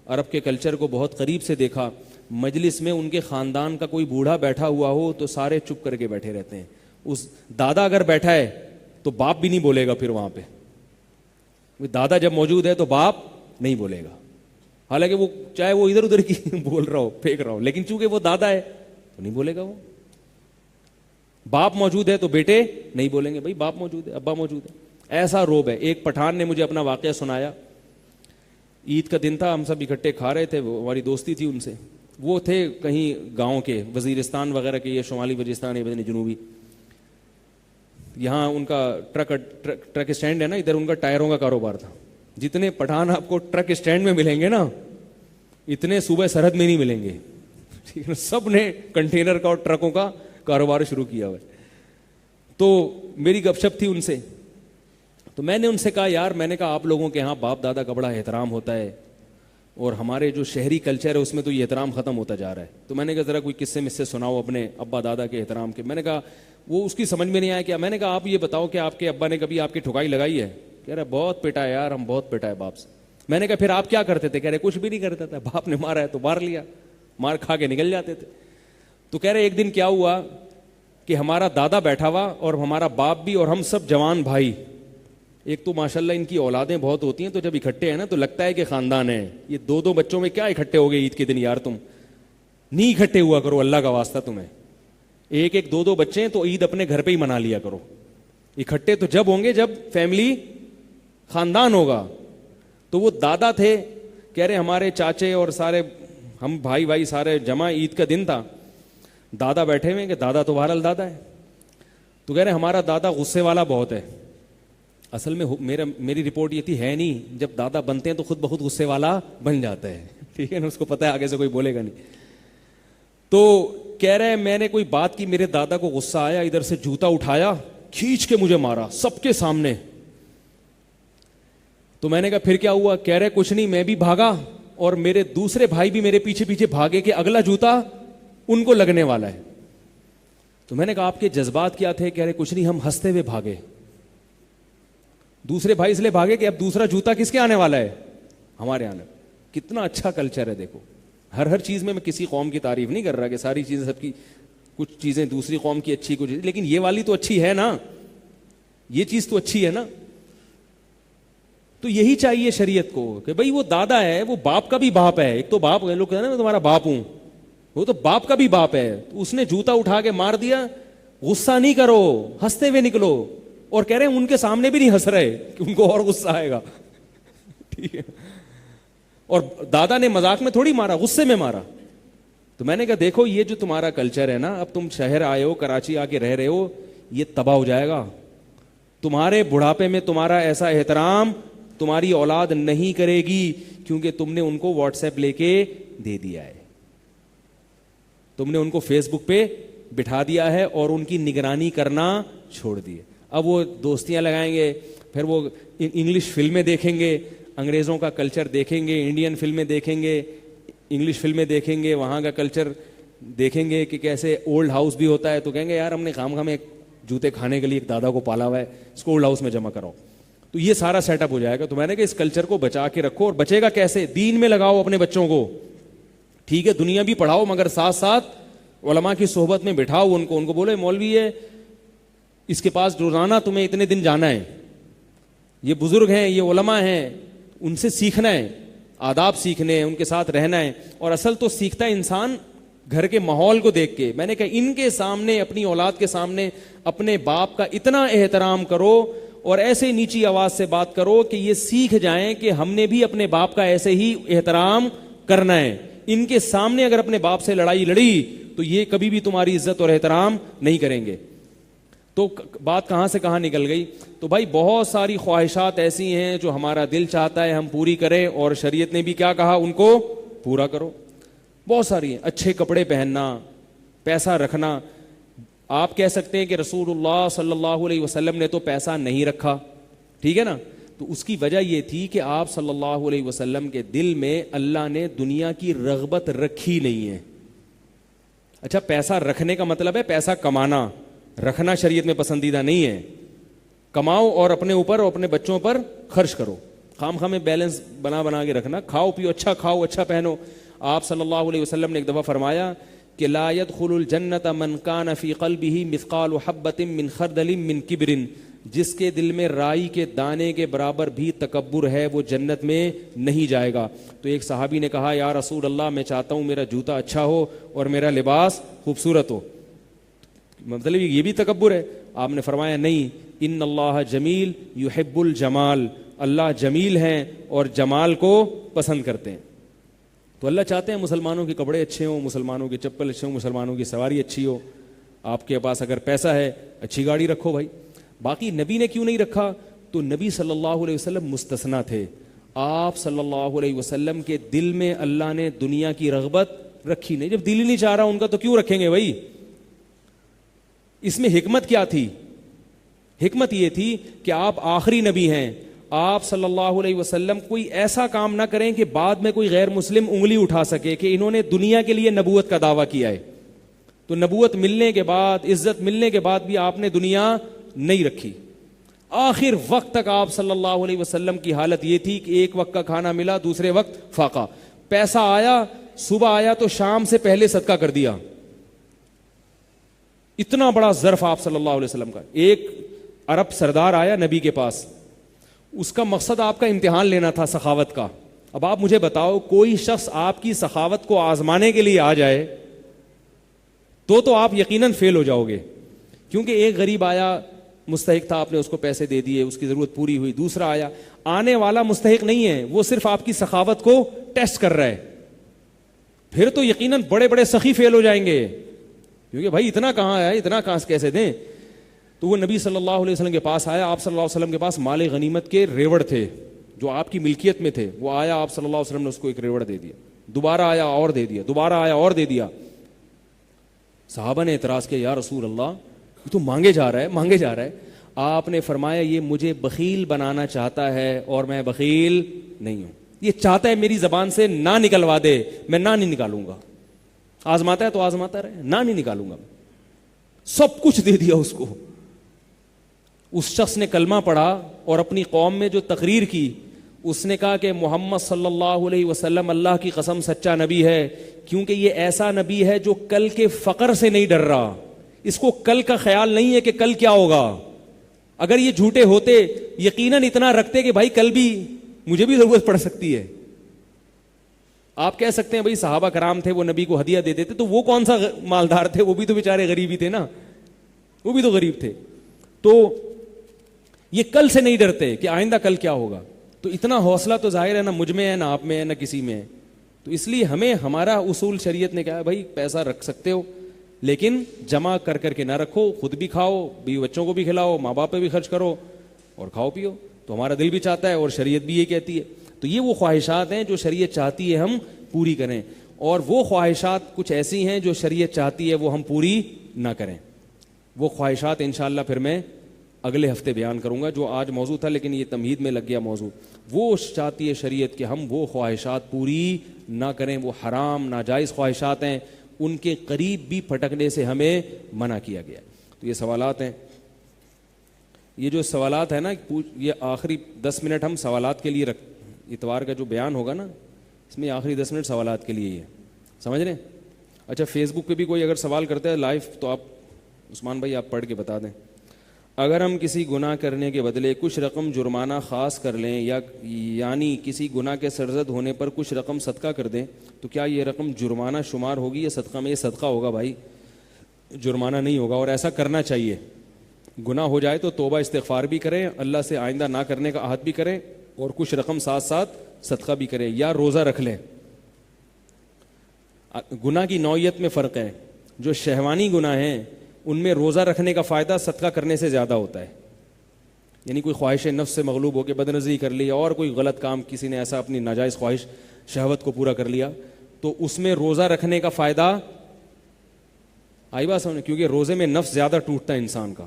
عرب کے کلچر کو بہت قریب سے دیکھا. مجلس میں ان کے خاندان کا کوئی بوڑھا بیٹھا ہوا ہو تو سارے چپ کر کے بیٹھے رہتے ہیں. اس دادا اگر بیٹھا ہے تو باپ بھی نہیں بولے گا. پھر وہاں پہ دادا جب موجود ہے تو باپ نہیں بولے گا, حالانکہ وہ چاہے وہ ادھر ادھر کی بول رہا ہو, پھینک رہا ہو, لیکن چونکہ وہ دادا ہے تو نہیں بولے گا. وہ باپ موجود ہے تو بیٹے نہیں بولیں گے, بھائی باپ موجود ہے, ابا موجود ہے. ایسا روب ہے. ایک پٹھان نے مجھے اپنا واقعہ سنایا. عید کا دن تھا, ہم سب اکٹھے کھا رہے تھے, ہماری دوستی تھی ان سے. وہ تھے کہیں گاؤں کے, وزیرستان وغیرہ کے, یہ شمالی وزیرستان ہے جنوبی. یہاں ان کا ٹرک اسٹینڈ ہے نا, ادھر ان کا ٹائروں کا کاروبار تھا. جتنے پٹھان آپ کو ٹرک اسٹینڈ میں ملیں گے نا, اتنے صوبہ سرحد میں نہیں ملیں گے. ٹھیک ہے, سب نے کنٹینر کا اور ٹرکوں کا کاروبار شروع کیا ہوا ہے. تو میری گپ شپ تھی ان سے, تو میں نے ان سے کہا یار, میں نے کہا آپ لوگوں کے ہاں باپ دادا کا بڑا احترام ہوتا ہے, اور ہمارے جو شہری کلچر ہے اس میں تو یہ احترام ختم ہوتا جا رہا ہے. تو میں نے کہا ذرا کوئی قصے مجھ سے سناؤ اپنے ابا دادا کے احترام کے. میں نے کہا وہ اس کی سمجھ میں نہیں آیا کیا. میں نے کہا آپ یہ بتاؤ کہ آپ کے ابا نے کبھی آپ کی ٹھکائی لگائی ہے؟ کہہ رہا بہت پٹا ہے یار, ہم بہت پٹا ہے باپ سے. میں نے کہا پھر آپ کیا کرتے تھے؟ کہہ رہے کچھ بھی نہیں کرتا تھا, باپ نے مارا ہے تو مار لیا, مار کھا کے نکل جاتے تھے. تو کہہ رہے ایک دن کیا ہوا کہ ہمارا دادا بیٹھا ہوا اور ہمارا باپ بھی اور ہم سب جوان بھائی. ایک تو ماشاءاللہ ان کی اولادیں بہت ہوتی ہیں, تو جب اکٹھے ہیں نا تو لگتا ہے کہ خاندان ہے. یہ دو دو بچوں میں کیا اکٹھے ہو گئے عید کے دن یار, تم نہیں اکٹھے ہوا کرو اللہ کا واسطہ تمہیں. ایک ایک دو دو بچے ہیں تو عید اپنے گھر پہ ہی منا لیا کرو. اکٹھے تو جب ہوں گے جب فیملی خاندان ہوگا. تو وہ دادا تھے, کہہ رہے ہمارے چاچے اور سارے ہم بھائی بھائی سارے جمع, عید کا دن تھا. دادا بیٹھے ہوئے کہ دادا تو بہرحال دادا ہے. تو کہہ رہے ہمارا دادا غصے والا بہت ہے. اصل میں میری رپورٹ یہ تھی ہے نہیں, جب دادا بنتے ہیں تو خود بخود غصے والا بن جاتا ہے. ٹھیک ہے نا, اس کو پتہ ہے آگے سے کوئی بولے گا نہیں. تو کہہ رہے میں نے کوئی بات کی, میرے دادا کو غصہ آیا, ادھر سے جوتا اٹھایا, کھینچ کے مجھے مارا سب کے سامنے. تو میں نے کہا پھر کیا ہوا؟ کہہ رہے کچھ نہیں, میں بھی بھاگا اور میرے دوسرے بھائی بھی میرے پیچھے پیچھے بھاگے کہ اگلا جوتا ان کو لگنے والا ہے. تو میں نے کہا آپ کے جذبات کیا تھے؟ کہہ رہے کچھ نہیں, ہم ہنستے ہوئے بھاگے. دوسرے بھائی اس لیے بھاگے کہ اب دوسرا جوتا کس کے آنے والا ہے؟ ہمارے آنے. کتنا اچھا کلچر ہے دیکھو. ہر چیز میں کسی قوم کی تعریف نہیں کر رہا کہ ساری چیزیں سب کی, کچھ چیزیں دوسری قوم کی اچھی, کچھ لیکن یہ والی تو اچھی ہے نا, یہ چیز تو اچھی ہے نا. تو یہی چاہیے شریعت کو کہ بھئی وہ دادا ہے, وہ باپ کا بھی باپ ہے. ایک تو باپ, لوگ کہتے ہیں نا میں تمہارا باپ ہوں, وہ تو باپ کا بھی باپ ہے. اس نے جوتا اٹھا کے مار دیا, غصہ نہیں کرو, ہنستے ہوئے نکلو. اور کہہ رہے ہیں ان کے سامنے بھی نہیں ہنس رہے کہ ان کو اور غصہ آئے گا. ٹھیک ہے, اور دادا نے مذاق میں تھوڑی مارا, غصے میں مارا. تو میں نے کہا دیکھو یہ جو تمہارا کلچر ہے نا, اب تم شہر آئے ہو, کراچی آ کے رہ رہے ہو, یہ تباہ ہو جائے گا. تمہارے بڑھاپے میں تمہارا ایسا احترام تمہاری اولاد نہیں کرے گی, کیونکہ تم نے ان کو واٹس ایپ لے کے دے دیا ہے, تم نے ان کو فیس بک پہ بٹھا دیا ہے اور ان کی نگرانی کرنا چھوڑ دی. اب وہ دوستیاں لگائیں گے, پھر وہ انگلش فلمیں دیکھیں گے, انگریزوں کا کلچر دیکھیں گے, انڈین فلمیں دیکھیں گے, انگلش فلمیں دیکھیں گے, وہاں کا کلچر دیکھیں گے کہ کیسے اولڈ ہاؤس بھی ہوتا ہے. تو کہیں گے یار ہم نے خام میں جوتے کھانے کے لیے ایک دادا کو پالا ہوا ہے, اس کو اولڈ ہاؤس میں جمع کراؤ. تو یہ سارا سیٹ اپ ہو جائے گا. تو میں نے کہا اس کلچر کو بچا کے رکھو, اور بچے گا کیسے؟ دین میں لگاؤ اپنے بچوں کو. ٹھیک ہے, دنیا بھی پڑھاؤ, مگر ساتھ ساتھ علماء کی صحبت میں بٹھاؤ ان کو بولے مولوی ہے, اس کے پاس روزانہ تمہیں اتنے دن جانا ہے, یہ بزرگ ہیں, یہ علماء ہیں, ان سے سیکھنا ہے, آداب سیکھنے ہیں, ان کے ساتھ رہنا ہے. اور اصل تو سیکھتا ہے انسان گھر کے ماحول کو دیکھ کے. میں نے کہا ان کے سامنے, اپنی اولاد کے سامنے اپنے باپ کا اتنا احترام کرو اور ایسے نیچی آواز سے بات کرو کہ یہ سیکھ جائیں کہ ہم نے بھی اپنے باپ کا ایسے ہی احترام کرنا ہے. ان کے سامنے اگر اپنے باپ سے لڑائی لڑی تو یہ کبھی بھی تمہاری عزت اور احترام نہیں کریں گے. تو بات کہاں سے کہاں نکل گئی. تو بھائی بہت ساری خواہشات ایسی ہیں جو ہمارا دل چاہتا ہے ہم پوری کریں, اور شریعت نے بھی کیا کہا, ان کو پورا کرو. بہت ساری ہیں, اچھے کپڑے پہننا, پیسہ رکھنا. آپ کہہ سکتے ہیں کہ رسول اللہ صلی اللہ علیہ وسلم نے تو پیسہ نہیں رکھا, ٹھیک ہے نا. تو اس کی وجہ یہ تھی کہ آپ صلی اللہ علیہ وسلم کے دل میں اللہ نے دنیا کی رغبت رکھی نہیں ہے. اچھا, پیسہ رکھنے کا مطلب ہے پیسہ کمانا, رکھنا شریعت میں پسندیدہ نہیں ہے. کماؤ اور اپنے اوپر اور اپنے بچوں پر خرچ کرو. خام میں بیلنس بنا کے رکھنا, کھاؤ پیو, اچھا کھاؤ, اچھا پہنو. آپ صلی اللہ علیہ وسلم نے ایک دفعہ فرمایا کہ لا يدخل الجنت من كان في قلبه مثقال حبة من خردل من کبر, جس کے دل میں رائی کے دانے کے برابر بھی تکبر ہے وہ جنت میں نہیں جائے گا. تو ایک صحابی نے کہا یا رسول اللہ میں چاہتا ہوں میرا جوتا اچھا ہو اور میرا لباس خوبصورت ہو, مطلب یہ بھی تکبر ہے؟ آپ نے فرمایا نہیں, ان اللہ جمیل یحب الجمال، اللہ جمیل ہیں اور جمال کو پسند کرتے ہیں. تو اللہ چاہتے ہیں مسلمانوں کے کپڑے اچھے ہوں، مسلمانوں کے چپل اچھے ہوں، مسلمانوں کی سواری اچھی ہو. آپ کے پاس اگر پیسہ ہے اچھی گاڑی رکھو بھائی. باقی نبی نے کیوں نہیں رکھا؟ تو نبی صلی اللہ علیہ وسلم مستثنا تھے. آپ صلی اللہ علیہ وسلم کے دل میں اللہ نے دنیا کی رغبت رکھی نہیں. جب دل ہی نہیں چاہ رہا ان کا تو کیوں رکھیں گے بھائی؟ اس میں حکمت کیا تھی؟ حکمت یہ تھی کہ آپ آخری نبی ہیں. آپ صلی اللہ علیہ وسلم کوئی ایسا کام نہ کریں کہ بعد میں کوئی غیر مسلم انگلی اٹھا سکے کہ انہوں نے دنیا کے لیے نبوت کا دعویٰ کیا ہے. تو نبوت ملنے کے بعد، عزت ملنے کے بعد بھی آپ نے دنیا نہیں رکھی. آخر وقت تک آپ صلی اللہ علیہ وسلم کی حالت یہ تھی کہ ایک وقت کا کھانا ملا، دوسرے وقت فاقہ. پیسہ آیا، صبح آیا تو شام سے پہلے صدقہ کر دیا. اتنا بڑا ظرف آپ صلی اللہ علیہ وسلم کا. ایک عرب سردار آیا نبی کے پاس، اس کا مقصد آپ کا امتحان لینا تھا سخاوت کا. اب آپ مجھے بتاؤ، کوئی شخص آپ کی سخاوت کو آزمانے کے لیے آ جائے تو آپ یقیناً فیل ہو جاؤ گے. کیونکہ ایک غریب آیا، مستحق تھا، آپ نے اس کو پیسے دے دیے، اس کی ضرورت پوری ہوئی. دوسرا آیا، آنے والا مستحق نہیں ہے، وہ صرف آپ کی سخاوت کو ٹیسٹ کر رہا ہے. پھر تو یقیناً بڑے بڑے سخی فیل ہو جائیں گے، کیونکہ بھائی اتنا کہاں ہے، اتنا کہاں کیسے دیں. تو وہ نبی صلی اللہ علیہ وسلم کے پاس آیا. آپ صلی اللہ علیہ وسلم کے پاس مال غنیمت کے ریوڑ تھے جو آپ کی ملکیت میں تھے. وہ آیا، آپ صلی اللہ علیہ وسلم نے اس کو ایک ریوڑ دے دیا. دوبارہ آیا اور دے دیا، دوبارہ آیا اور دے دیا. صحابہ نے اعتراض کیا، یا رسول اللہ یہ تو مانگے جا رہا ہے، مانگے جا رہا ہے. آپ نے فرمایا یہ مجھے بخیل بنانا چاہتا ہے اور میں بخیل نہیں ہوں. یہ چاہتا ہے میری زبان سے نہ نکلوا دے، میں نہ نہیں نکالوں گا. آزماتا ہے تو آزماتا رہے، نہ نہیں نکالوں گا. سب کچھ دے دیا اس کو. اس شخص نے کلمہ پڑھا اور اپنی قوم میں جو تقریر کی، اس نے کہا کہ محمد صلی اللہ علیہ وسلم اللہ کی قسم سچا نبی ہے، کیونکہ یہ ایسا نبی ہے جو کل کے فقر سے نہیں ڈر رہا. اس کو کل کا خیال نہیں ہے کہ کل کیا ہوگا. اگر یہ جھوٹے ہوتے یقیناً اتنا رکھتے کہ بھائی کل بھی مجھے بھی ضرورت پڑ سکتی ہے. آپ کہہ سکتے ہیں بھائی صحابہ کرام تھے، وہ نبی کو ہدیہ دے دیتے، تو وہ کون سا مالدار تھے؟ وہ بھی تو بیچارے غریب ہی تھے نا، وہ بھی تو غریب تھے. تو یہ کل سے نہیں ڈرتے کہ آئندہ کل کیا ہوگا. تو اتنا حوصلہ تو ظاہر ہے نہ مجھ میں ہے، نہ آپ میں ہے، نہ کسی میں ہے. تو اس لیے ہمیں ہمارا اصول شریعت نے کہا ہے بھائی پیسہ رکھ سکتے ہو لیکن جمع کر کر کے نہ رکھو. خود بھی کھاؤ، بیوی بچوں کو بھی کھلاؤ، ماں باپ پہ بھی خرچ کرو اور کھاؤ پیو. تو ہمارا دل بھی چاہتا ہے اور شریعت بھی یہ کہتی ہے. تو یہ وہ خواہشات ہیں جو شریعت چاہتی ہے ہم پوری کریں، اور وہ خواہشات کچھ ایسی ہیں جو شریعت چاہتی ہے وہ ہم پوری نہ کریں. وہ خواہشات انشاءاللہ پھر میں اگلے ہفتے بیان کروں گا، جو آج موضوع تھا لیکن یہ تمہید میں لگ گیا موضوع. وہ چاہتی ہے شریعت کہ ہم وہ خواہشات پوری نہ کریں. وہ حرام ناجائز خواہشات ہیں، ان کے قریب بھی پھٹکنے سے ہمیں منع کیا گیا. تو یہ سوالات ہیں. یہ جو سوالات ہیں نا، یہ آخری 10 منٹ ہم سوالات کے لیے اتوار کا جو بیان ہوگا نا، اس میں آخری 10 منٹ سوالات کے لیے ہی ہے. سمجھ رہے ہیں؟ اچھا، فیس بک پہ بھی کوئی اگر سوال کرتا ہے لائیو تو آپ عثمان بھائی آپ پڑھ کے بتا دیں. اگر ہم کسی گناہ کرنے کے بدلے کچھ رقم جرمانہ خاص کر لیں یعنی کسی گناہ کے سرزد ہونے پر کچھ رقم صدقہ کر دیں تو کیا یہ رقم جرمانہ شمار ہوگی یا صدقہ میں؟ یہ صدقہ ہوگا بھائی، جرمانہ نہیں ہوگا. اور ایسا کرنا چاہیے. گناہ ہو جائے تو توبہ استغفار بھی کریں، اللہ سے آئندہ نہ کرنے کا عہد بھی کریں، اور کچھ رقم ساتھ ساتھ صدقہ بھی کریں یا روزہ رکھ لیں. گناہ کی نوعیت میں فرق ہے. جو شہوانی گناہ ہیں ان میں روزہ رکھنے کا فائدہ صدقہ کرنے سے زیادہ ہوتا ہے. یعنی کوئی خواہش نفس سے مغلوب ہو کے بدنظری کر لی، اور کوئی غلط کام کسی نے ایسا اپنی ناجائز خواہش شہوت کو پورا کر لیا، تو اس میں روزہ رکھنے کا فائدہ آئی بات سمجھ. کیونکہ روزے میں نفس زیادہ ٹوٹتا ہے انسان کا.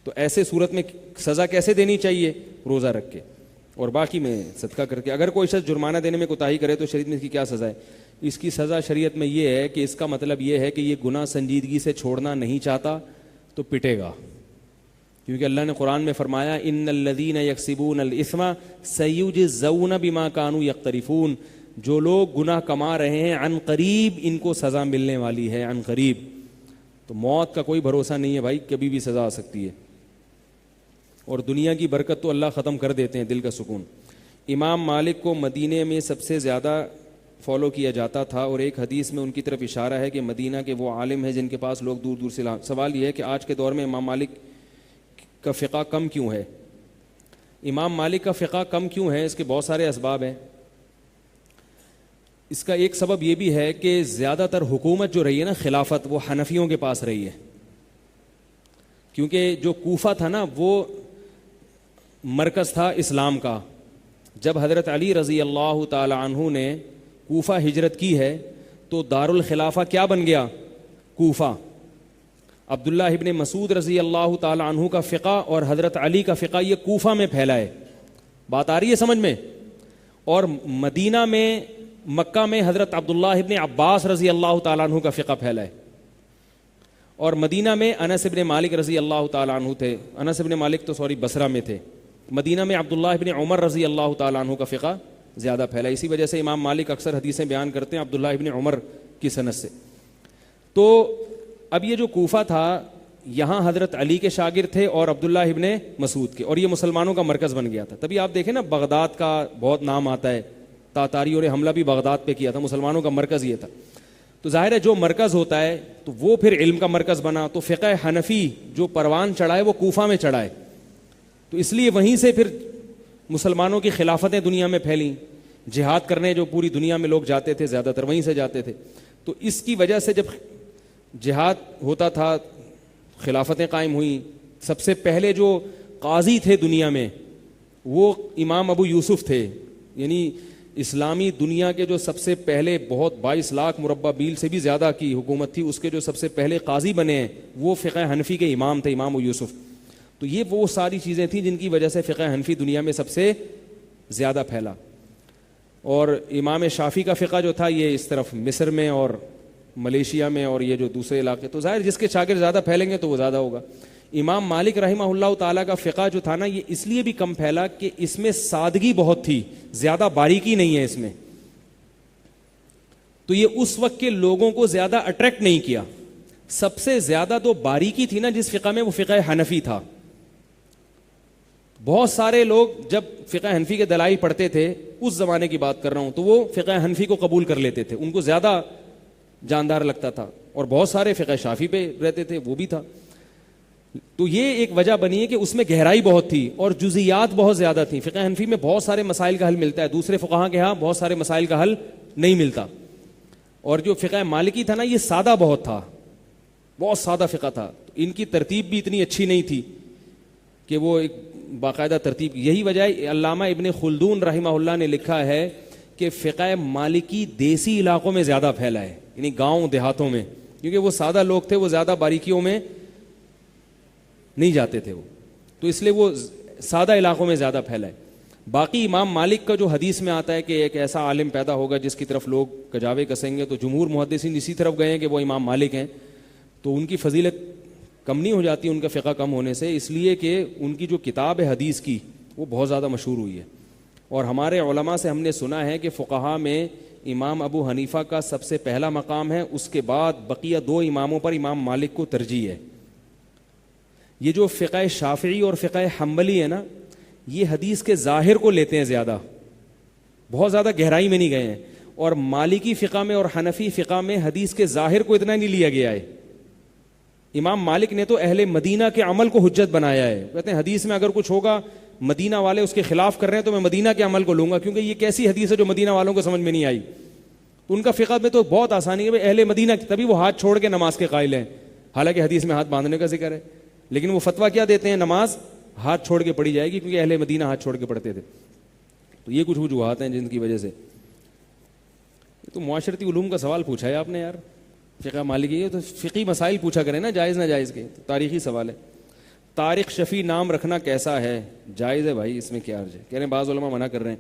تو ایسے صورت میں سزا کیسے دینی چاہیے؟ روزہ رکھ کے اور باقی میں صدقہ کر کے. اگر کوئی شخص جرمانہ دینے میں کوتاہی کرے تو شریعت میں اس کی کیا سزا ہے؟ اس کی سزا شریعت میں یہ ہے کہ اس کا مطلب یہ ہے کہ یہ گناہ سنجیدگی سے چھوڑنا نہیں چاہتا تو پٹے گا. کیونکہ اللہ نے قرآن میں فرمایا ان الذین یکسبون الاثم سیجزون بما کانوا یقترفون. جو لوگ گناہ کما رہے ہیں عن قریب ان کو سزا ملنے والی ہے، عن قریب. تو موت کا کوئی بھروسہ نہیں ہے بھائی، کبھی بھی سزا آ سکتی ہے. اور دنیا کی برکت تو اللہ ختم کر دیتے ہیں، دل کا سکون. امام مالک کو مدینے میں سب سے زیادہ فالو کیا جاتا تھا، اور ایک حدیث میں ان کی طرف اشارہ ہے کہ مدینہ کے وہ عالم ہیں جن کے پاس لوگ دور دور سے سوال یہ ہے کہ آج کے دور میں امام مالک کا فقہ کم کیوں ہے؟ امام مالک کا فقہ کم کیوں ہے؟ اس کے بہت سارے اسباب ہیں. اس کا ایک سبب یہ بھی ہے کہ زیادہ تر حکومت جو رہی ہے نا، خلافت، وہ حنفیوں کے پاس رہی ہے. کیونکہ جو کوفہ تھا نا، وہ مرکز تھا اسلام کا. جب حضرت علی رضی اللہ تعالی عنہ نے کوفہ ہجرت کی ہے تو دارالخلافہ کیا بن گیا؟ کوفہ. عبداللہ ابن مسعود رضی اللہ تعالی عنہ کا فقہ اور حضرت علی کا فقہ یہ کوفہ میں پھیلا ہے. بات آ رہی ہے سمجھ میں؟ اور مدینہ میں، مکہ میں حضرت عبداللہ ابن عباس رضی اللہ تعالیٰ عنہ کا فقہ پھیلا ہے. اور مدینہ میں انس ابن مالک رضی اللہ تعالیٰ عنہ تھے. انس ابن مالک تو بصرہ میں تھے. مدینہ میں عبداللہ ابن عمر رضی اللہ تعالیٰ عنہ کا فقہ زیادہ پھیلا. اسی وجہ سے امام مالک اکثر حدیثیں بیان کرتے ہیں عبداللہ ابن عمر کی سند سے. تو اب یہ جو کوفہ تھا، یہاں حضرت علی کے شاگرد تھے اور عبداللہ ابن مسعود کے، اور یہ مسلمانوں کا مرکز بن گیا تھا. تبھی آپ دیکھیں نا، بغداد کا بہت نام آتا ہے. تاتاریوں نے حملہ بھی بغداد پہ کیا تھا، مسلمانوں کا مرکز یہ تھا. تو ظاہر ہے جو مرکز ہوتا ہے تو وہ پھر علم کا مرکز بنا. تو فقہ حنفی جو پروان چڑھا ہے وہ کوفہ میں چڑھا ہے. تو اس لیے وہیں سے پھر مسلمانوں کی خلافتیں دنیا میں پھیلیں. جہاد کرنے جو پوری دنیا میں لوگ جاتے تھے زیادہ تر وہیں سے جاتے تھے. تو اس کی وجہ سے جب جہاد ہوتا تھا، خلافتیں قائم ہوئیں. سب سے پہلے جو قاضی تھے دنیا میں وہ امام ابو یوسف تھے. یعنی اسلامی دنیا کے جو سب سے پہلے، بہت 22 لاکھ مربع میل سے بھی زیادہ کی حکومت تھی، اس کے جو سب سے پہلے قاضی بنے ہیں وہ فقہ حنفی کے امام تھے، امام ابو یوسف. تو یہ وہ ساری چیزیں تھیں جن کی وجہ سے فقہ حنفی دنیا میں سب سے زیادہ پھیلا. اور امام شافعی کا فقہ جو تھا یہ اس طرف مصر میں اور ملیشیا میں اور یہ جو دوسرے علاقے. تو ظاہر جس کے شاگرد زیادہ پھیلیں گے تو وہ زیادہ ہوگا. امام مالک رحمہ اللہ تعالیٰ کا فقہ جو تھا نا، یہ اس لیے بھی کم پھیلا کہ اس میں سادگی بہت تھی، زیادہ باریکی نہیں ہے اس میں. تو یہ اس وقت کے لوگوں کو زیادہ اٹریکٹ نہیں کیا. سب سے زیادہ تو باریکی تھی نا جس فقہ میں، وہ فقہ حنفی تھا. بہت سارے لوگ جب فقہ حنفی کے دلائل پڑھتے تھے، اس زمانے کی بات کر رہا ہوں، تو وہ فقہ حنفی کو قبول کر لیتے تھے، ان کو زیادہ جاندار لگتا تھا. اور بہت سارے فقہ شافعی پہ رہتے تھے، وہ بھی تھا. تو یہ ایک وجہ بنی ہے کہ اس میں گہرائی بہت تھی اور جزیات بہت زیادہ تھیں. فقہ حنفی میں بہت سارے مسائل کا حل ملتا ہے، دوسرے فقہاں کے ہاں بہت سارے مسائل کا حل نہیں ملتا. اور جو فقہ مالکی تھا نا، یہ سادہ بہت تھا، بہت سادہ فقہ تھا. تو ان کی ترتیب بھی اتنی اچھی نہیں تھی کہ وہ ایک باقاعدہ ترتیب. یہی وجہ ہے علامہ ابن خلدون رحمہ اللہ نے لکھا ہے کہ فقہ مالکی دیسی علاقوں میں زیادہ پھیلا ہے، یعنی گاؤں دیہاتوں میں، کیونکہ وہ سادہ لوگ تھے، وہ زیادہ باریکیوں میں نہیں جاتے تھے وہ. تو اس لیے وہ سادہ علاقوں میں زیادہ پھیلا ہے. باقی امام مالک کا جو حدیث میں آتا ہے کہ ایک ایسا عالم پیدا ہوگا جس کی طرف لوگ کجاوے کسیں گے، تو جمہور محدثین اسی طرف گئے ہیں کہ وہ امام مالک ہیں. تو ان کی فضیلت کم نہیں ہو جاتی ان کا فقہ کم ہونے سے، اس لیے کہ ان کی جو کتاب ہے حدیث کی وہ بہت زیادہ مشہور ہوئی ہے. اور ہمارے علماء سے ہم نے سنا ہے کہ فقہاء میں امام ابو حنیفہ کا سب سے پہلا مقام ہے، اس کے بعد بقیہ 2 اماموں پر امام مالک کو ترجیح ہے. یہ جو فقہ شافعی اور فقہ حنبلی ہے نا، یہ حدیث کے ظاہر کو لیتے ہیں زیادہ، بہت زیادہ گہرائی میں نہیں گئے ہیں. اور مالکی فقہ میں اور حنفی فقہ میں حدیث کے ظاہر کو اتنا نہیں لیا گیا ہے. امام مالک نے تو اہل مدینہ کے عمل کو حجت بنایا ہے. کہتے ہیں حدیث میں اگر کچھ ہوگا، مدینہ والے اس کے خلاف کر رہے ہیں، تو میں مدینہ کے عمل کو لوں گا، کیونکہ یہ کیسی حدیث ہے جو مدینہ والوں کو سمجھ میں نہیں آئی. تو ان کا فقہ میں تو بہت آسانی ہے، اہل مدینہ کی، تبھی وہ ہاتھ چھوڑ کے نماز کے قائل ہیں. حالانکہ حدیث میں ہاتھ باندھنے کا ذکر ہے، لیکن وہ فتویٰ کیا دیتے ہیں؟ نماز ہاتھ چھوڑ کے پڑھی جائے گی، کیونکہ اہل مدینہ ہاتھ چھوڑ کے پڑھتے تھے. تو یہ کچھ وجوہات ہیں جن کی وجہ سے. تو معاشرتی علوم کا سوال پوچھا ہے آپ نے یار، فقہ مالکی ہے تو فقی مسائل پوچھا کریں نا، جائز نہ جائز کے. تو تاریخی سوال ہے. طارق شفیع نام رکھنا کیسا ہے؟ جائز ہے بھائی، اس میں کیا عرض ہے. کہہ رہے ہیں بعض علماء منع کر رہے ہیں،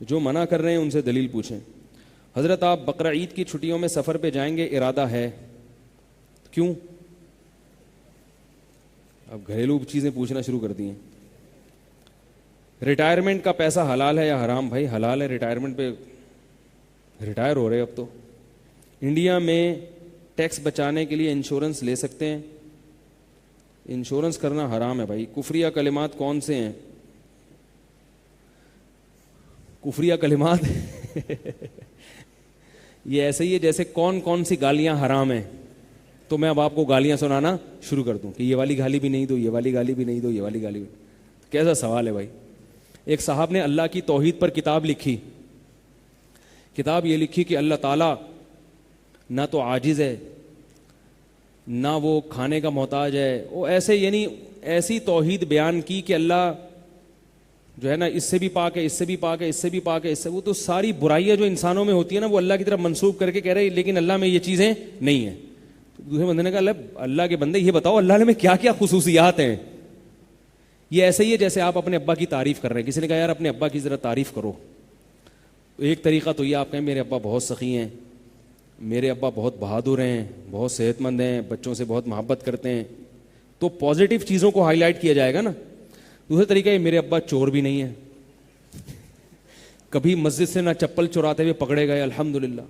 تو جو منع کر رہے ہیں ان سے دلیل پوچھیں. حضرت آپ بقرہ عید کی چھٹیوں میں سفر پہ جائیں گے، ارادہ ہے؟ کیوں؟ اب گھریلو چیزیں پوچھنا شروع کر دی ہیں. ریٹائرمنٹ کا پیسہ حلال ہے یا حرام؟ بھائی حلال ہے، ریٹائرمنٹ پہ ریٹائر ہو رہے اب تو. انڈیا میں ٹیکس بچانے کے لیے انشورنس لے سکتے ہیں؟ انشورنس کرنا حرام ہے بھائی. کفریہ کلمات کون سے ہیں؟ کفریہ کلمات یہ ایسے ہی ہے جیسے کون کون سی گالیاں حرام ہیں. تو تو میں اب آپ کو گالیاں سنانا شروع کر دوں کہ یہ والی گالی بھی نہیں دو, یہ والی گالی بھی نہیں دو, یہ والی گالی بھی. کیسا سوال ہے بھائی. ایک صاحب نے اللہ کی توحید پر کتاب لکھی. کتاب یہ لکھی کہ اللہ تعالیٰ نہ تو عاجز ہے, نہ وہ کھانے کا محتاج ہے. وہ ایسے یعنی ایسی توحید بیان کی کہ اللہ جو ہے نا اس سے بھی پاک ہے, اس سے بھی پاک ہے, اس سے بھی پاک ہے, اس سے. وہ تو ساری برائیاں جو انسانوں میں ہوتی ہیں نا وہ اللہ کی طرف منسوب کر کے کہہ رہے ہیں لیکن اللہ میں یہ چیزیں نہیں ہیں. دوسرے بندے نے کہا اللہ کے بندے یہ بتاؤ اللہ میں کیا کیا خصوصیات ہیں. یہ ایسے ہی ہے جیسے آپ اپنے ابا کی تعریف کر رہے ہیں. کسی نے کہا یار اپنے ابا کی ذرا تعریف کرو. ایک طریقہ تو یہ آپ کہیں میرے ابا بہت سخی ہیں, میرے ابا بہت بہادر ہیں, بہت صحت مند ہیں, بچوں سے بہت محبت کرتے ہیں, تو پازیٹیو چیزوں کو ہائی لائٹ کیا جائے گا نا. دوسرا طریقہ یہ میرے ابا چور بھی نہیں ہیں, کبھی مسجد سے نہ چپل چراتے ہوئے پکڑے گئے الحمدللہ,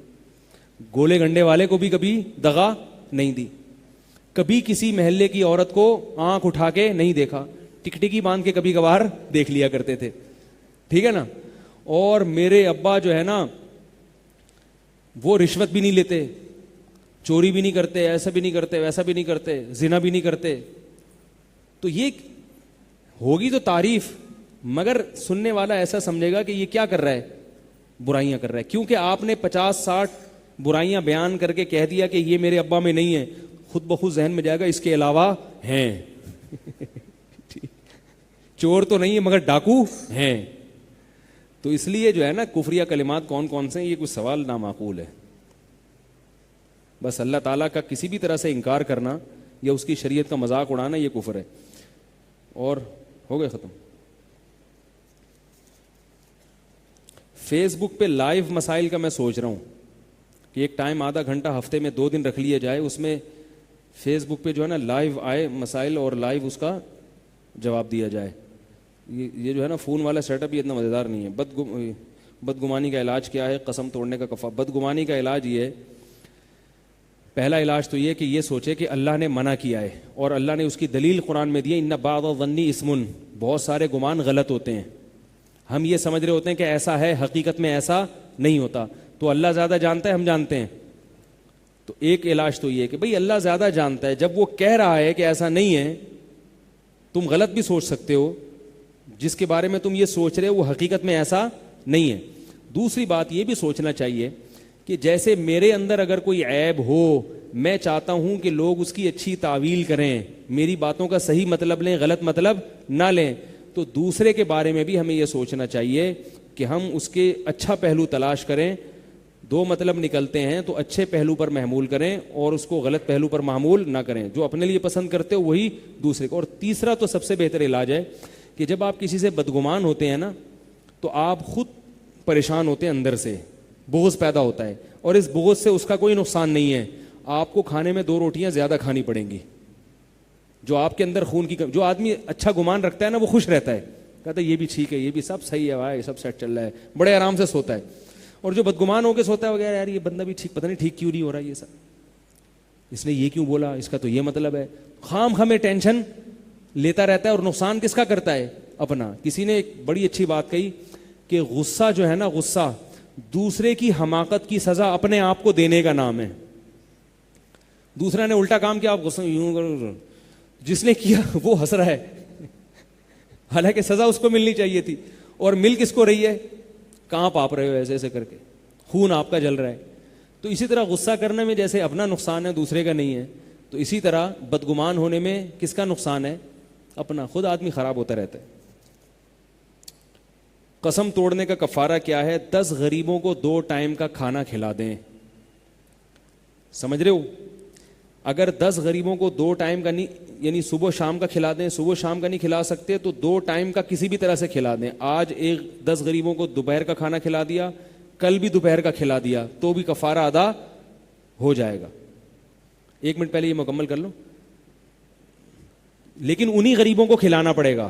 گولے گنڈے والے کو بھی کبھی دغا نہیں دی, کبھی کسی محلے کی عورت کو آنکھ اٹھا کے نہیں دیکھا, ٹکٹکی باندھ کے کبھی کبھار دیکھ لیا کرتے تھے, ٹھیک ہے نا. اور میرے ابا جو ہے نا وہ رشوت بھی نہیں لیتے, چوری بھی نہیں کرتے, ایسا بھی نہیں کرتے, ویسا بھی نہیں کرتے, زنا بھی نہیں کرتے. تو یہ ہوگی تو تعریف, مگر سننے والا ایسا سمجھے گا کہ یہ کیا کر رہا ہے, برائیاں کر رہا ہے. کیونکہ آپ نے 50-60 برائیاں بیان کر کے کہہ دیا کہ یہ میرے ابا میں نہیں ہے, خود بخود ذہن میں جائے گا اس کے علاوہ ہیں. چور تو نہیں ہے مگر ڈاکو ہیں. تو اس لیے جو ہے نا کفریہ کلمات کون کون سے ہیں یہ کچھ سوال نامعقول ہے. بس اللہ تعالیٰ کا کسی بھی طرح سے انکار کرنا یا اس کی شریعت کا مذاق اڑانا یہ کفر ہے. اور ہو گئے ختم. فیس بک پہ لائیو مسائل کا میں سوچ رہا ہوں کہ ایک ٹائم آدھا گھنٹہ ہفتے میں 2 دن رکھ لیا جائے, اس میں فیس بک پہ جو ہے نا لائیو آئے مسائل اور لائیو اس کا جواب دیا جائے. یہ جو ہے نا فون والا سیٹ اپ یہ اتنا مزیدار نہیں ہے. بدگمانی کا علاج کیا ہے, قسم توڑنے کا کفارہ. بدگمانی کا علاج یہ ہے, پہلا علاج تو یہ کہ یہ سوچے کہ اللہ نے منع کیا ہے اور اللہ نے اس کی دلیل قرآن میں دی ہے, ان بعض الظن اسم, بہت سارے گمان غلط ہوتے ہیں. ہم یہ سمجھ رہے ہوتے ہیں کہ ایسا ہے, حقیقت میں ایسا نہیں ہوتا. تو اللہ زیادہ جانتا ہے, ہم جانتے ہیں. تو ایک علاج تو یہ ہے کہ بھئی اللہ زیادہ جانتا ہے, جب وہ کہہ رہا ہے کہ ایسا نہیں ہے, تم غلط بھی سوچ سکتے ہو, جس کے بارے میں تم یہ سوچ رہے ہو وہ حقیقت میں ایسا نہیں ہے. دوسری بات یہ بھی سوچنا چاہیے کہ جیسے میرے اندر اگر کوئی عیب ہو, میں چاہتا ہوں کہ لوگ اس کی اچھی تعویل کریں, میری باتوں کا صحیح مطلب لیں, غلط مطلب نہ لیں, تو دوسرے کے بارے میں بھی ہمیں یہ سوچنا چاہیے کہ ہم اس کے اچھا پہلو تلاش کریں. 2 مطلب نکلتے ہیں تو اچھے پہلو پر محمول کریں اور اس کو غلط پہلو پر محمول نہ کریں. جو اپنے لیے پسند کرتے ہو وہی دوسرے کو. اور تیسرا تو سب سے بہتر علاج ہے کہ جب آپ کسی سے بدگمان ہوتے ہیں نا تو آپ خود پریشان ہوتے ہیں, اندر سے بغض پیدا ہوتا ہے, اور اس بغض سے اس کا کوئی نقصان نہیں ہے. آپ کو کھانے میں 2 روٹیاں زیادہ کھانی پڑیں گی. جو آپ کے اندر خون کی جو آدمی اچھا گمان رکھتا ہے نا وہ خوش رہتا ہے, کہتا ہے یہ بھی ٹھیک ہے, یہ بھی سب صحیح ہے بھائی, سب سیٹ چل رہا ہے, بڑے آرام سے سوتا ہے. اور جو بدگمان ہو کے سوتا ہے وغیرہ, یار یہ بندہ بھی ٹھیک, پتہ نہیں ٹھیک کیوں نہیں ہو رہا, یہ سب اس نے یہ کیوں بولا, اس کا تو یہ مطلب ہے, خام خامے ٹینشن لیتا رہتا ہے. اور نقصان کس کا کرتا ہے, اپنا. کسی نے ایک بڑی اچھی بات کہی کہ غصہ جو ہے نا, غصہ دوسرے کی حماقت کی سزا اپنے آپ کو دینے کا نام ہے. دوسرا نے الٹا کام کیا, آپ غصہ یوں کرو, جس نے کیا وہ ہنس رہا ہے, حالانکہ سزا اس کو ملنی چاہیے تھی. اور مل کس کو رہی ہے, کانپ آپ رہے ہو ایسے ایسے کر کے, خون آپ کا جل رہا ہے. تو اسی طرح غصہ کرنے میں جیسے اپنا نقصان ہے, دوسرے کا نہیں ہے, تو اسی طرح بدگمان ہونے میں کس کا نقصان ہے, اپنا. خود آدمی خراب ہوتا رہتا ہے. قسم توڑنے کا کفارہ کیا ہے, 10 غریبوں کو 2 ٹائم کا کھانا کھلا دیں. سمجھ رہے ہو, اگر 10 غریبوں کو 2 ٹائم کا نہیں, یعنی صبح شام کا کھلا دیں, صبح شام کا نہیں کھلا سکتے تو 2 ٹائم کا کسی بھی طرح سے کھلا دیں. آج 10 غریبوں کو دوپہر کا کھانا کھلا دیا, کل بھی دوپہر کا کھلا دیا, تو بھی کفارہ ادا ہو جائے گا. 1 منٹ پہلے یہ مکمل کر لو. لیکن انہی غریبوں کو کھلانا پڑے گا.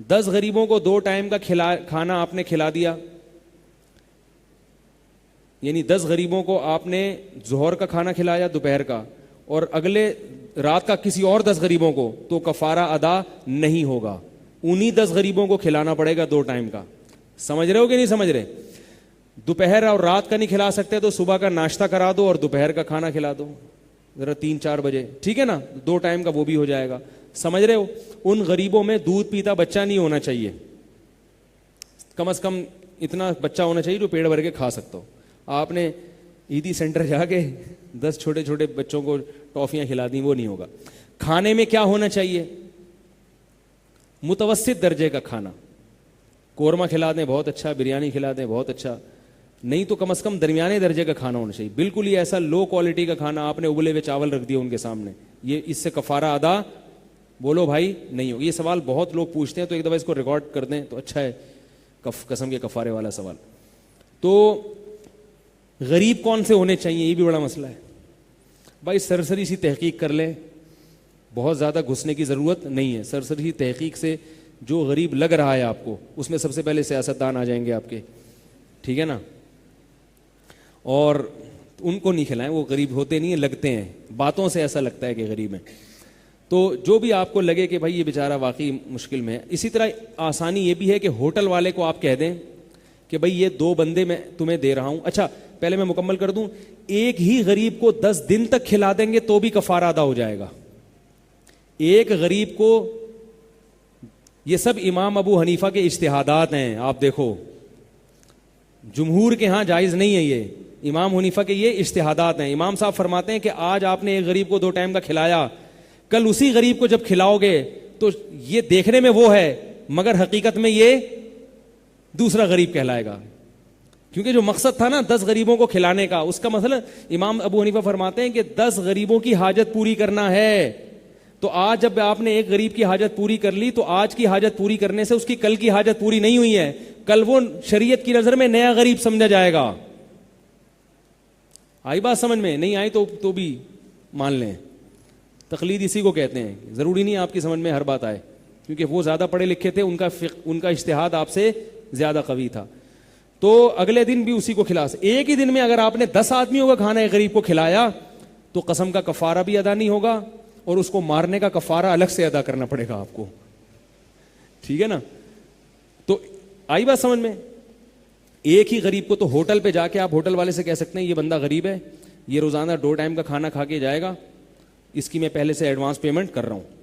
10 غریبوں کو 2 ٹائم کا کھانا آپ نے کھلا دیا, یعنی 10 غریبوں کو آپ نے ظہر کا کھانا کھلایا, دوپہر کا, اور اگلے رات کا کسی اور 10 غریبوں کو, تو کفارہ ادا نہیں ہوگا. انہی 10 غریبوں کو کھلانا پڑے گا 2 ٹائم کا. سمجھ رہے ہو کہ نہیں سمجھ رہے؟ دوپہر اور رات کا نہیں کھلا سکتے تو صبح کا ناشتہ کرا دو اور دوپہر کا کھانا کھلا دو. ذرا 3-4 بجے, ٹھیک ہے نا, 2 ٹائم کا وہ بھی ہو جائے گا. سمجھ رہے ہو؟ ان غریبوں میں دودھ پیتا بچہ نہیں ہونا چاہیے, کم از کم اتنا بچہ ہونا چاہیے جو پیڑ بھر کے کھا سکتا ہو. آپ نے عیدی سینٹر جا کے 10 چھوٹے چھوٹے بچوں کو ٹافیاں کھلا دیں, وہ نہیں ہوگا. کھانے میں کیا ہونا چاہیے؟ متوسط درجے کا کھانا. قورمہ کھلا دیں بہت اچھا, بریانی کھلا دیں بہت اچھا, نہیں تو کم از کم درمیانے درجے کا کھانا ہونا چاہیے. بالکل ہی ایسا لو کوالٹی کا کھانا آپ نے ابلے ہوئے چاول رکھ دیا ان کے سامنے, یہ اس سے کفارہ ادا بولو بھائی نہیں ہو. یہ سوال بہت لوگ پوچھتے ہیں, تو ایک دفعہ اس کو ریکارڈ کر دیں تو اچھا ہے, قسم کے کفارے والا سوال. تو غریب کون سے ہونے چاہیے, یہ بھی بڑا مسئلہ ہے بھائی. سرسری سی تحقیق کر لیں, بہت زیادہ گھسنے کی ضرورت نہیں ہے. سرسری تحقیق سے جو غریب لگ رہا ہے آپ کو, اس میں سب سے پہلے سیاستدان آ جائیں گے آپ کے, ٹھیک ہے نا. اور ان کو نہیں کھلائیں, وہ غریب ہوتے نہیں ہیں, لگتے ہیں, باتوں سے ایسا لگتا ہے کہ غریب ہیں. تو جو بھی آپ کو لگے کہ بھائی یہ بیچارہ واقعی مشکل میں ہے. اسی طرح آسانی یہ بھی ہے کہ ہوٹل والے کو آپ کہہ دیں کہ بھائی یہ 2 بندے میں تمہیں دے رہا ہوں. اچھا پہلے میں مکمل کر دوں, ایک ہی غریب کو 10 دن تک کھلا دیں گے تو بھی کفارہ ادا ہو جائے گا. ایک غریب کو, یہ سب امام ابو حنیفہ کے اجتہادات ہیں, آپ دیکھو جمہور کے ہاں جائز نہیں ہے, یہ امام حنیفہ کے یہ اجتہادات ہیں. امام صاحب فرماتے ہیں کہ آج آپ نے ایک غریب کو 2 ٹائم کا کھلایا, کل اسی غریب کو جب کھلاؤ گے تو یہ دیکھنے میں وہ ہے مگر حقیقت میں یہ دوسرا غریب کہلائے گا. کیونکہ جو مقصد تھا نا 10 غریبوں کو کھلانے کا, اس کا مسئلہ امام ابو حنیفہ فرماتے ہیں کہ 10 غریبوں کی حاجت پوری کرنا ہے. تو آج جب آپ نے ایک غریب کی حاجت پوری کر لی تو آج کی حاجت پوری کرنے سے اس کی کل کی حاجت پوری نہیں ہوئی ہے, کل وہ شریعت کی نظر میں نیا غریب سمجھا جائے گا. آئی بات سمجھ میں؟ نہیں آئی تو بھی مان لیں. تقلید اسی کو کہتے ہیں. ضروری نہیں آپ کی سمجھ میں ہر بات آئے, کیونکہ وہ زیادہ پڑھے لکھے تھے, ان کا اجتہاد آپ سے زیادہ قوی تھا. تو اگلے دن بھی اسی کو کھلا ایک ہی دن میں اگر آپ نے 10 آدمیوں کا کھانا ایک غریب کو کھلایا تو قسم کا کفارہ بھی ادا نہیں ہوگا, اور اس کو مارنے کا کفارہ الگ سے ادا کرنا پڑے گا آپ کو, ٹھیک ہے نا. تو آئی بات سمجھ میں؟ ایک ہی غریب کو تو ہوٹل پہ جا کے آپ ہوٹل والے سے کہہ سکتے ہیں یہ بندہ غریب ہے, یہ روزانہ 2 ٹائم کا کھانا کھا کے جائے گا, اس کی میں پہلے سے ایڈوانس پیمنٹ کر رہا ہوں.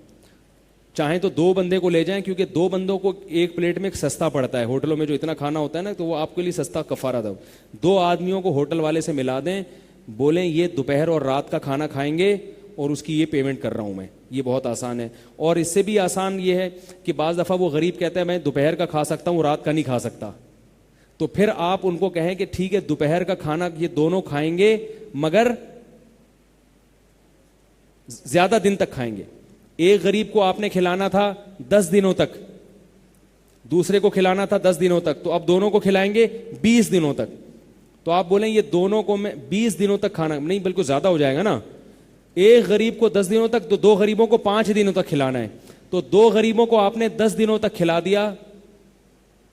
چاہیں تو 2 بندے کو لے جائیں, کیونکہ 2 بندوں کو ایک پلیٹ میں سستا پڑتا ہے. ہوٹلوں میں جو اتنا کھانا ہوتا ہے نا, تو وہ آپ کے لیے سستا کفارہ دو. 2 آدمیوں کو ہوٹل والے سے ملا دیں, بولیں یہ دوپہر اور رات کا کھانا کھائیں گے اور اس کی یہ پیمنٹ کر رہا ہوں میں. یہ بہت آسان ہے. اور اس سے بھی آسان یہ ہے کہ بعض دفعہ وہ غریب کہتا ہے میں دوپہر کا کھا سکتا ہوں, رات کا نہیں کھا سکتا, تو پھر آپ ان کو کہیں کہ ٹھیک ہے دوپہر کا کھانا یہ دونوں کھائیں گے مگر زیادہ دن تک کھائیں گے. ایک غریب کو آپ نے کھلانا تھا 10 دنوں تک, دوسرے کو کھلانا تھا 10 دنوں تک, تو اب دونوں کو کھلائیں گے 20 دنوں تک. تو آپ بولیں یہ دونوں کو میں 20 دنوں تک کھانا نہیں, بلکہ زیادہ ہو جائے گا نا. ایک غریب کو 10 دنوں تک, تو 2 غریبوں کو 5 دنوں تک کھلانا ہے. تو 2 غریبوں کو آپ نے 10 دنوں تک کھلا دیا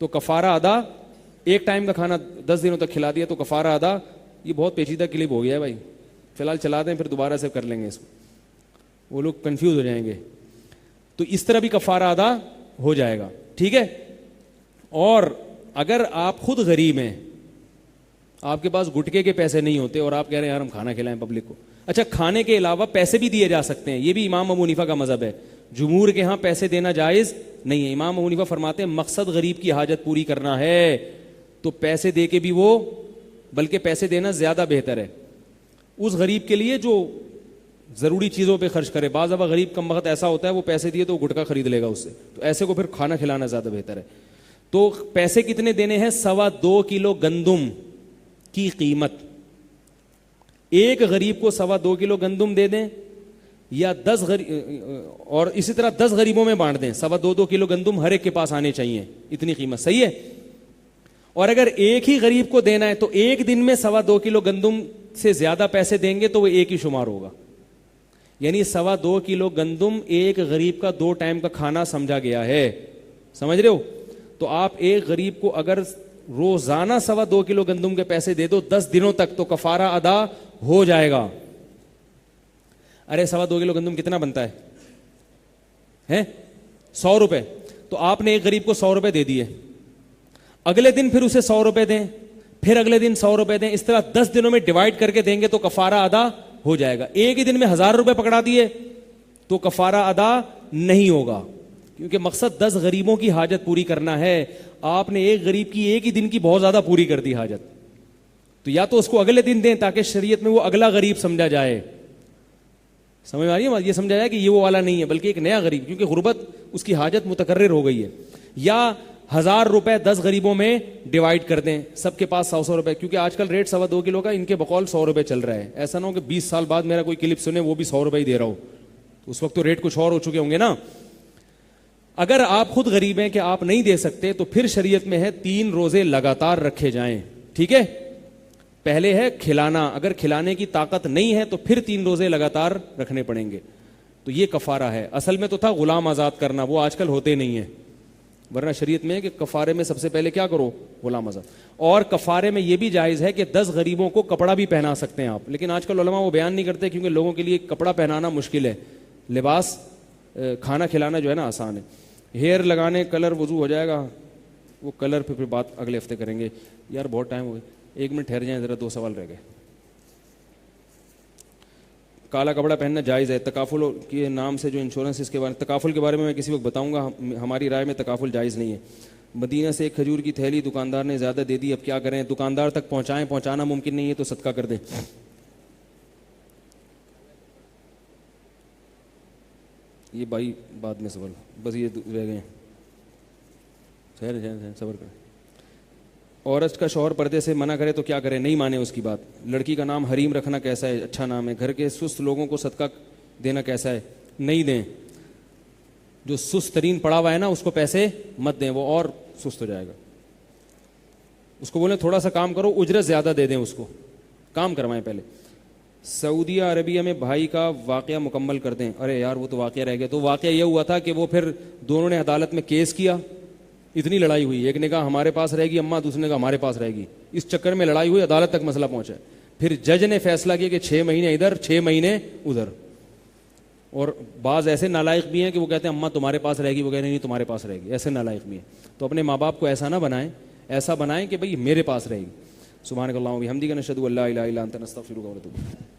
تو کفارہ ادا. ایک ٹائم کا کھانا 10 دنوں تک کھلا دیا تو کفارہ ادا. یہ بہت پیچیدہ کلپ ہو گیا ہے بھائی, فی الحال چلا دیں, پھر دوبارہ سے کر لیں گے اس کو, وہ لوگ کنفیوز ہو جائیں گے. تو اس طرح بھی کفارہ ادا ہو جائے گا, ٹھیک ہے. اور اگر آپ خود غریب ہیں, آپ کے پاس گٹکے کے پیسے نہیں ہوتے اور آپ کہہ رہے ہیں یار ہم کھانا کھلائیں پبلک کو, اچھا کھانے کے علاوہ پیسے بھی دیے جا سکتے ہیں. یہ بھی امام ابو حنیفہ کا مذہب ہے. جمہور کے ہاں پیسے دینا جائز نہیں ہے. امام ابو حنیفہ فرماتے ہیں مقصد غریب کی حاجت پوری کرنا ہے تو پیسے دے کے بھی وہ, بلکہ پیسے دینا زیادہ بہتر ہے اس غریب کے لیے جو ضروری چیزوں پہ خرچ کرے. بعض دفعہ غریب کم وقت ایسا ہوتا ہے وہ پیسے دیے تو وہ گٹکا خرید لے گا اس سے, تو ایسے کو پھر کھانا کھلانا زیادہ بہتر ہے. تو پیسے کتنے دینے ہیں؟ 2.25 کلو گندم کی قیمت. ایک غریب کو 2.25 کلو گندم دے دیں, یا 10 اور اسی طرح 10 غریبوں میں بانٹ دیں. 2.25 کلو گندم ہر ایک کے پاس آنے چاہیے, اتنی قیمت, صحیح ہے. اور اگر ایک ہی غریب کو دینا ہے تو ایک دن میں 2.25 کلو گندم سے زیادہ پیسے دیں گے تو وہ ایک ہی شمار ہوگا. یعنی 2.25 کلو گندم ایک غریب کا 2 ٹائم کا کھانا سمجھا گیا ہے, سمجھ رہے ہو. تو آپ ایک غریب کو اگر روزانہ 2.25 کلو گندم کے پیسے دے دو 10 دنوں تک تو کفارہ ادا ہو جائے گا. ارے 2.25 کلو گندم کتنا بنتا ہے 100 روپے. تو آپ نے ایک غریب کو 100 روپے دے دیے, اگلے دن پھر اسے 100 روپے دیں, پھر اگلے دن 100 روپے دیں, اس طرح 10 دنوں میں ڈیوائڈ کر کے دیں گے تو کفارہ ادا ہو جائے گا. ایک ہی دن میں 1000 روپے پکڑا دیے تو کفارہ ادا نہیں ہوگا, کیونکہ مقصد 10 غریبوں کی حاجت پوری کرنا ہے. آپ نے ایک غریب کی ایک ہی دن کی بہت زیادہ پوری کر دی حاجت, تو یا تو اس کو اگلے دن دیں تاکہ شریعت میں وہ اگلا غریب سمجھا جائے. سمجھ میں آ رہی ہے, یہ سمجھا جائے کہ یہ وہ والا نہیں ہے بلکہ ایک نیا غریب, کیونکہ غربت اس کی حاجت متکرر ہو گئی ہے. یا 1000 روپے 10 غریبوں میں ڈیوائڈ کر دیں, سب کے پاس 100 روپے, کیونکہ آج کل ریٹ 2.25 کلو کا ان کے بقول 100 روپے چل رہا ہے. ایسا نہ ہو کہ 20 سال بعد میرا کوئی کلپ سنے وہ بھی 100 روپے ہی دے رہا ہو, تو اس وقت تو ریٹ کچھ اور ہو چکے ہوں گے نا. اگر آپ خود غریب ہیں کہ آپ نہیں دے سکتے تو پھر شریعت میں ہے 3 روزے لگاتار رکھے جائیں. ٹھیک ہے, پہلے ہے کھلانا, اگر کھلانے کی طاقت نہیں ہے تو پھر 3 روزے لگاتار رکھنے پڑیں گے, تو یہ کفارہ ہے. اصل میں تو تھا غلام آزاد کرنا, وہ آج کل ہوتے نہیں ہیں, ورنہ شریعت میں ہے کہ کفارے میں سب سے پہلے کیا کرو, غلام آزاد. اور کفارے میں یہ بھی جائز ہے کہ 10 غریبوں کو کپڑا بھی پہنا سکتے ہیں آپ, لیکن آج کل علماء وہ بیان نہیں کرتے کیونکہ لوگوں کے لیے کپڑا پہنانا مشکل ہے, لباس کھانا کھلانا جو ہے نا آسان ہے. ہیئر لگانے, کلر وضو ہو جائے گا, وہ کلر پہ بات اگلے ہفتے کریں گے. یار بہت ٹائم ہو گیا, 1 منٹ ٹھہر جائیں ذرا, 2 سوال رہ گئے. کالا کپڑا پہننا جائز ہے. تکافل کے نام سے جو انشورنس, اس کے بارے میں تکافل کے بارے میں کسی وقت بتاؤں گا. ہماری رائے میں تکافل جائز نہیں ہے. مدینہ سے ایک کھجور کی تھیلی دکاندار نے زیادہ دے دی, اب کیا کریں؟ دکاندار تک پہنچائیں, پہنچانا ممکن نہیں ہے تو صدقہ کر دیں. یہ بھائی بعد میں سوال, بس یہ رہ گئے. صبر کریں. عورت کا شوہر پردے سے منع کرے تو کیا کرے؟ نہیں مانے اس کی بات. لڑکی کا نام حریم رکھنا کیسا ہے؟ اچھا نام ہے. گھر کے سست لوگوں کو صدقہ دینا کیسا ہے؟ نہیں دیں. جو سست ترین پڑا ہوا ہے نا اس کو پیسے مت دیں, وہ اور سست ہو جائے گا. اس کو بولیں تھوڑا سا کام کرو, اجرت زیادہ دے دیں, اس کو کام کروائیں پہلے. سعودیہ عربیہ میں بھائی کا واقعہ مکمل کر دیں. ارے یار وہ تو واقعہ رہ گیا. تو واقعہ یہ ہوا تھا کہ وہ پھر دونوں نے عدالت میں کیس کیا, اتنی لڑائی ہوئی. ایک نے کہا ہمارے پاس رہے گی اماں, دوسرے نے کہا ہمارے پاس رہے گی. اس چکر میں لڑائی ہوئی, عدالت تک مسئلہ پہنچا. پھر جج نے فیصلہ کیا کہ 6 مہینے ادھر 6 مہینے ادھر. اور بعض ایسے نالائق بھی ہیں کہ وہ کہتے ہیں اماں تمہارے پاس رہے گی, وہ کہتے ہیں نہیں تمہارے پاس رہے گی. ایسے نالائق بھی ہیں. تو اپنے ماں باپ کو ایسا نہ بنائیں, ایسا بنائیں کہ بھئی میرے پاس رہے گی. سبحانک اللہم و بحمدک نشہد ان لا الہ الا انت نستغفرک و نتوب الیک.